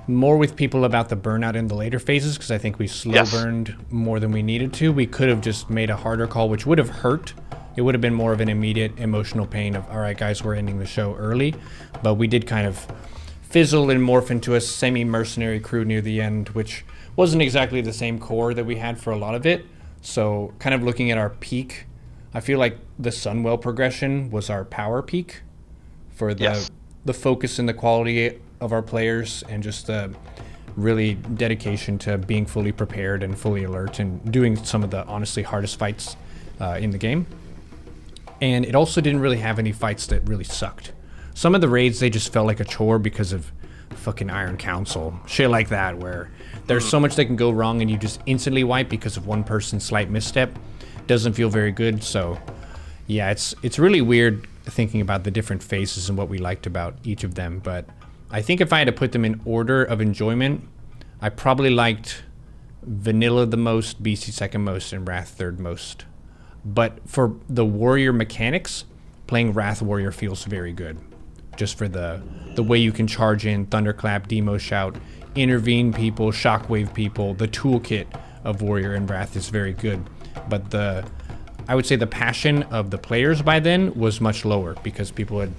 more with people about the burnout in the later phases, because I think we slow burned more than we needed to. We could have just made a harder call, which would have hurt. It would have been more of an immediate emotional pain of, all right, guys, we're ending the show early. But we did kind of fizzle and morph into a semi-mercenary crew near the end, which wasn't exactly the same core that we had for a lot of it. So kind of looking at our peak, I feel like the Sunwell progression was our power peak for the focus and the quality of our players, and just the really dedication to being fully prepared and fully alert and doing some of the honestly hardest fights in the game. And it also didn't really have any fights that really sucked. Some of the raids, they just felt like a chore because of fucking Iron Council. Shit like that, where there's so much that can go wrong and you just instantly wipe because of one person's slight misstep. Doesn't feel very good. So yeah, it's really weird thinking about the different phases and what we liked about each of them. But I think if I had to put them in order of enjoyment, I probably liked Vanilla the most, BC second most, and Wrath third most. But for the warrior mechanics, playing Wrath Warrior feels very good. Just for the way you can charge in, Thunderclap, Demo Shout, intervene people, shockwave people. The toolkit of Warrior and Wrath is very good. But I would say the passion of the players by then was much lower, because people had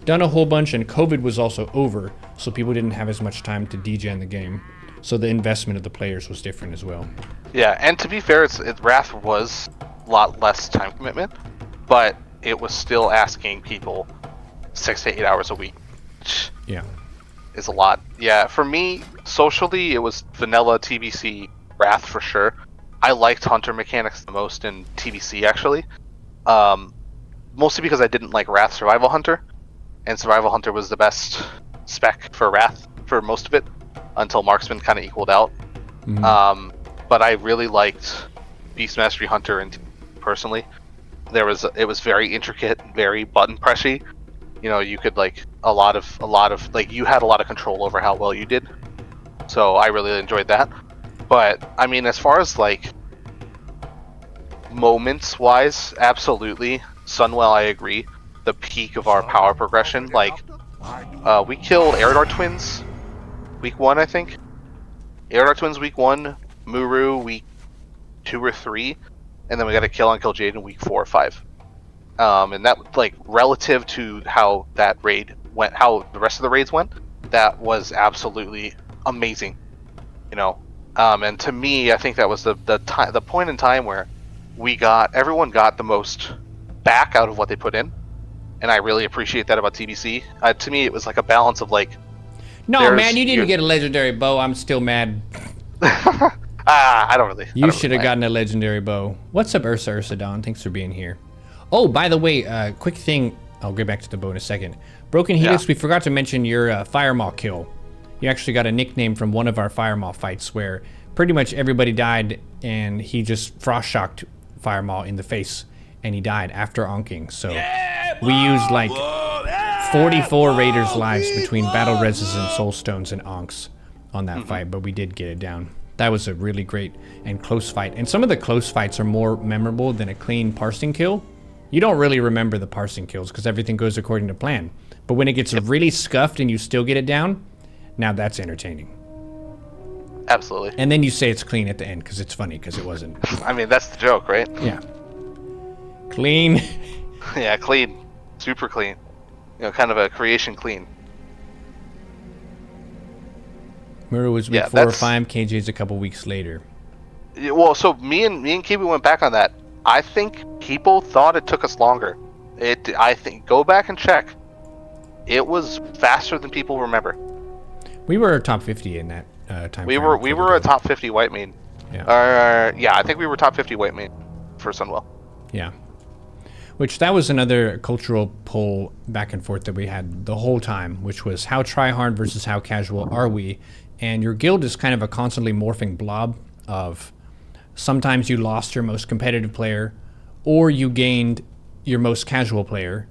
done a whole bunch and COVID was also over, so people didn't have as much time to degen the game. So the investment of the players was different as well. Yeah, and to be fair, Wrath was a lot less time commitment, but it was still asking people 6 to 8 hours a week, which is a lot. Yeah, for me, socially, it was vanilla, TBC, Wrath for sure. I liked Hunter mechanics the most in TBC, actually. Mostly because I didn't like Wrath Survival Hunter, and Survival Hunter was the best spec for Wrath for most of it, until Marksman kind of equaled out. Mm-hmm. But I really liked Beast Mastery Hunter, and personally, it was very intricate, very button pressy. You could a lot of you had a lot of control over how well you did. So I really enjoyed that. But I mean, as far as moments wise, absolutely, Sunwell, I agree. The peak of our power progression, we killed Eridar Twins week 1, I think. Eridar Twins week 1, Muru week 2 or 3, and then we got a kill on Kill Jade in week 4 or 5. And that, relative to how that raid went, how the rest of the raids went, that was absolutely amazing. And to me, I think that was the point in time where everyone got the most back out of what they put in, and I really appreciate that about TBC. To me, it was like a balance of no, man, you didn't get a legendary bow. I'm still mad. I don't really. You should have gotten a legendary bow. What's up, Ursa Dawn? Thanks for being here. Oh, by the way, quick thing. I'll get back to the bow in a second. Broken Helix, we forgot to mention your Firemaw kill. You actually got a nickname from one of our Firemaw fights where pretty much everybody died, and he just frost shocked Firemaw in the face, and he died after onking. So we used 44 Raiders' lives between Battle Reses and Soul Stones and onks on that fight, but we did get it down. That was a really great and close fight. And some of the close fights are more memorable than a clean parsing kill. You don't really remember the parsing kills because everything goes according to plan. But when it gets really scuffed and you still get it down, now that's entertaining. Absolutely. And then you say it's clean at the end because it's funny, because it wasn't. I mean, that's the joke, right? Yeah. Clean. Yeah, clean. super clean. Kind of a creation clean. Neuro was week 4 or 5. KJ's a couple weeks later. Yeah, well, so me and Kiwi went back on that. I think people thought it took us longer. I think go back and check. It was faster than people remember. We were top 50 in that time. We were a top 50 white main. Yeah. I think we were top 50 white main for Sunwell. Yeah. Which that was another cultural pull back and forth that we had the whole time, which was how tryhard versus how casual are we? And your guild is kind of a constantly morphing blob of sometimes you lost your most competitive player or you gained your most casual player,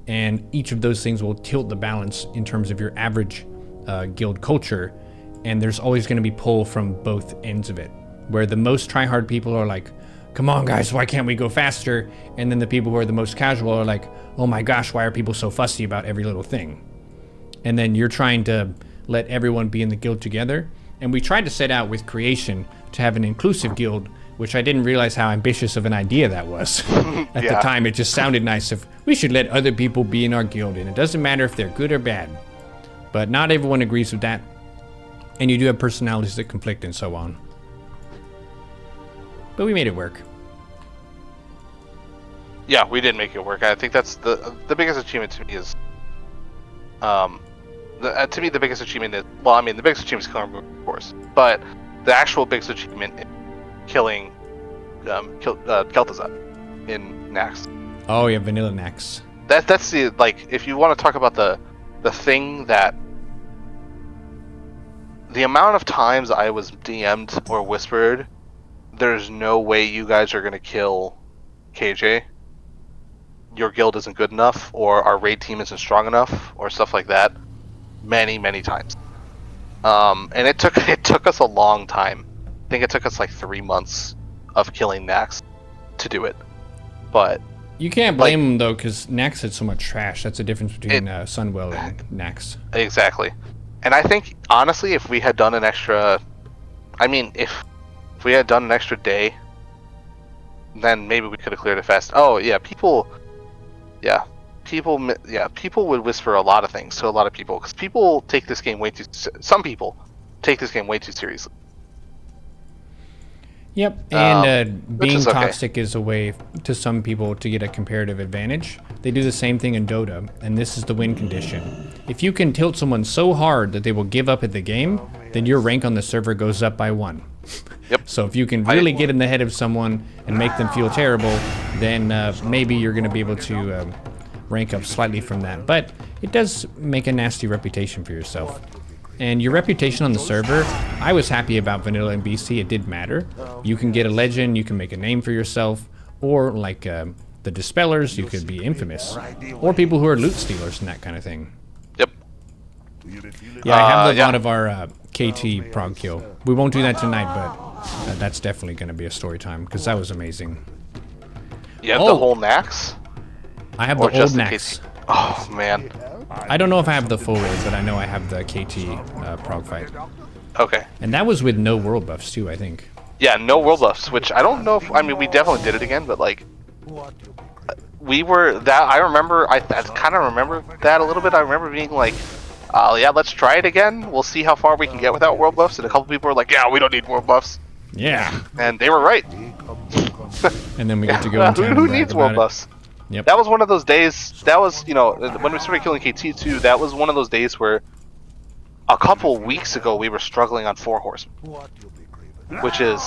and each of those things will tilt the balance in terms of your average guild culture, and there's always going to be pull from both ends of it, where the most tryhard people are like, come on guys, why can't we go faster? And then the people who are the most casual are like, oh my gosh, why are people so fussy about every little thing? And then you're trying to let everyone be in the guild together. And we tried to set out with creation to have an inclusive guild, which I didn't realize how ambitious of an idea that was. At the time, it just sounded nice if we should let other people be in our guild, and it doesn't matter if they're good or bad. But not everyone agrees with that. And you do have personalities that conflict and so on. But we made it work. Yeah, we did make it work. I think that's the biggest achievement to me is, to me the biggest achievement is, well, I mean the biggest achievement is killing Room, of course, but the actual biggest achievement is killing Kel'Thuzad in Nax. Oh yeah, Vanilla Nax. That's the, like, if you want to talk about the thing that, the amount of times I was DM'd or whispered, there's no way you guys are going to kill KJ. Your guild isn't good enough, or our raid team isn't strong enough, or stuff like that. Many, many times. And it took us a long time. I think it took us like 3 months of killing Nax to do it. But you can't blame him though, because Nax had so much trash. That's the difference between Sunwell and Nax. Exactly. And I think honestly, if we had done an extra, I mean, if we had done an extra day, then maybe we could have cleared it fast. Oh yeah, people would whisper a lot of things to a lot of people, because people take this game way too. Some people take this game way too seriously. Yep, and being toxic is a way to some people to get a comparative advantage. They do the same thing in Dota, and this is the win condition. If you can tilt someone so hard that they will give up at the game, then your rank on the server goes up by 1. Yep. So if you can really get in the head of someone and make them feel terrible, then maybe you're going to be able to rank up slightly from that. But it does make a nasty reputation for yourself. And your reputation on the server, I was happy about Vanilla and BC. It did matter. You can get a legend, you can make a name for yourself, or like the Dispellers, you could be infamous. Or people who are loot stealers and that kind of thing. Yep. Yeah, I have the VOD of our KT prog kill. We won't do that tonight, but that's definitely going to be a story time, because that was amazing. You have the whole Nax? I have the old Nax. Oh, man. I don't know if I have the full raid, but I know I have the KT prog fight. Okay. And that was with no world buffs too, I think. Yeah, no world buffs, which I don't know if, I mean, we definitely did it again, but like, we were, that, I remember, I kind of remember that a little bit. I remember being like, yeah, let's try it again. We'll see how far we can get without world buffs. And a couple people were like, yeah, we don't need world buffs. Yeah. And they were right. And then we get to go into who needs world buffs? Yep. That was one of those days, that was, you know, when we started killing KT too, that was one of those days where a couple weeks ago we were struggling on 4 horsemen, which is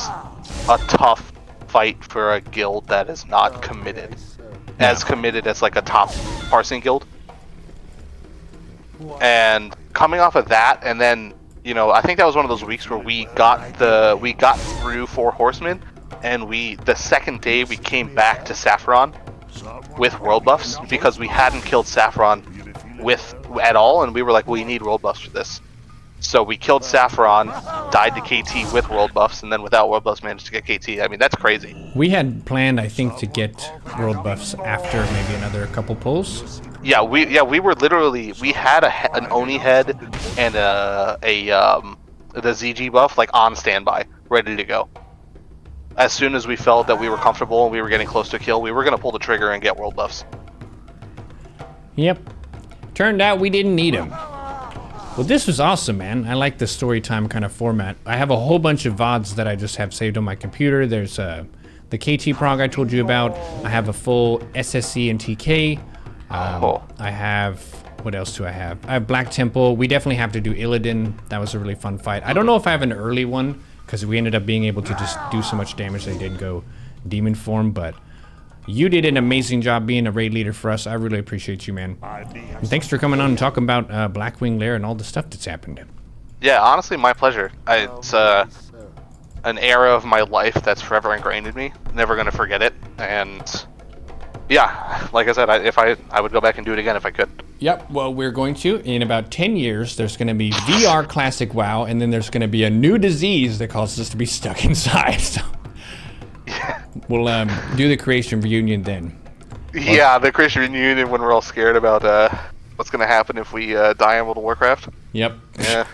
a tough fight for a guild that is not committed, as committed as like a top parsing guild. And coming off of that, and then, you know, I think that was one of those weeks where we got through 4 horsemen, and the second day we came back to Saffron with world buffs, because we hadn't killed Saffron at all, and we were like, we need world buffs for this. So we killed Saffron, died to KT with world buffs, and then without world buffs managed to get KT. I mean, that's crazy. We had planned, I think, to get world buffs after maybe another couple pulls. Yeah, we were literally, we had an Oni head and the ZG buff like on standby, ready to go. As soon as we felt that we were comfortable and we were getting close to a kill, we were going to pull the trigger and get world buffs. Yep. Turned out we didn't need him. Well, this was awesome, man. I like the story time kind of format. I have a whole bunch of VODs that I just have saved on my computer. There's the KT prog I told you about. I have a full SSC and TK. I have... What else do I have? I have Black Temple. We definitely have to do Illidan. That was a really fun fight. I don't know if I have an early one, because we ended up being able to just do so much damage they didn't go demon form, but you did an amazing job being a raid leader for us. I really appreciate you, man. And thanks for coming on and talking about Blackwing Lair and all the stuff that's happened. Yeah, honestly, my pleasure. It's an era of my life that's forever ingrained in me. Never gonna forget it. And yeah, like I said, I would go back and do it again if I could. Yep, well, we're going to. In about 10 years, there's going to be VR Classic WoW, and then there's going to be a new disease that causes us to be stuck inside. So we'll do the creation reunion then. Yeah, the creation reunion when we're all scared about what's going to happen if we die in World of Warcraft. Yep. Yeah.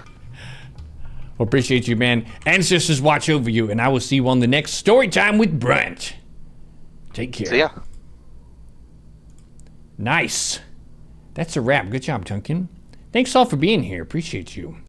Well, appreciate you, man. Ancestors watch over you, and I will see you on the next Story Time with Brent. Take care. See ya. Nice. That's a wrap. Good job, Tunkin. Thanks all for being here. Appreciate you.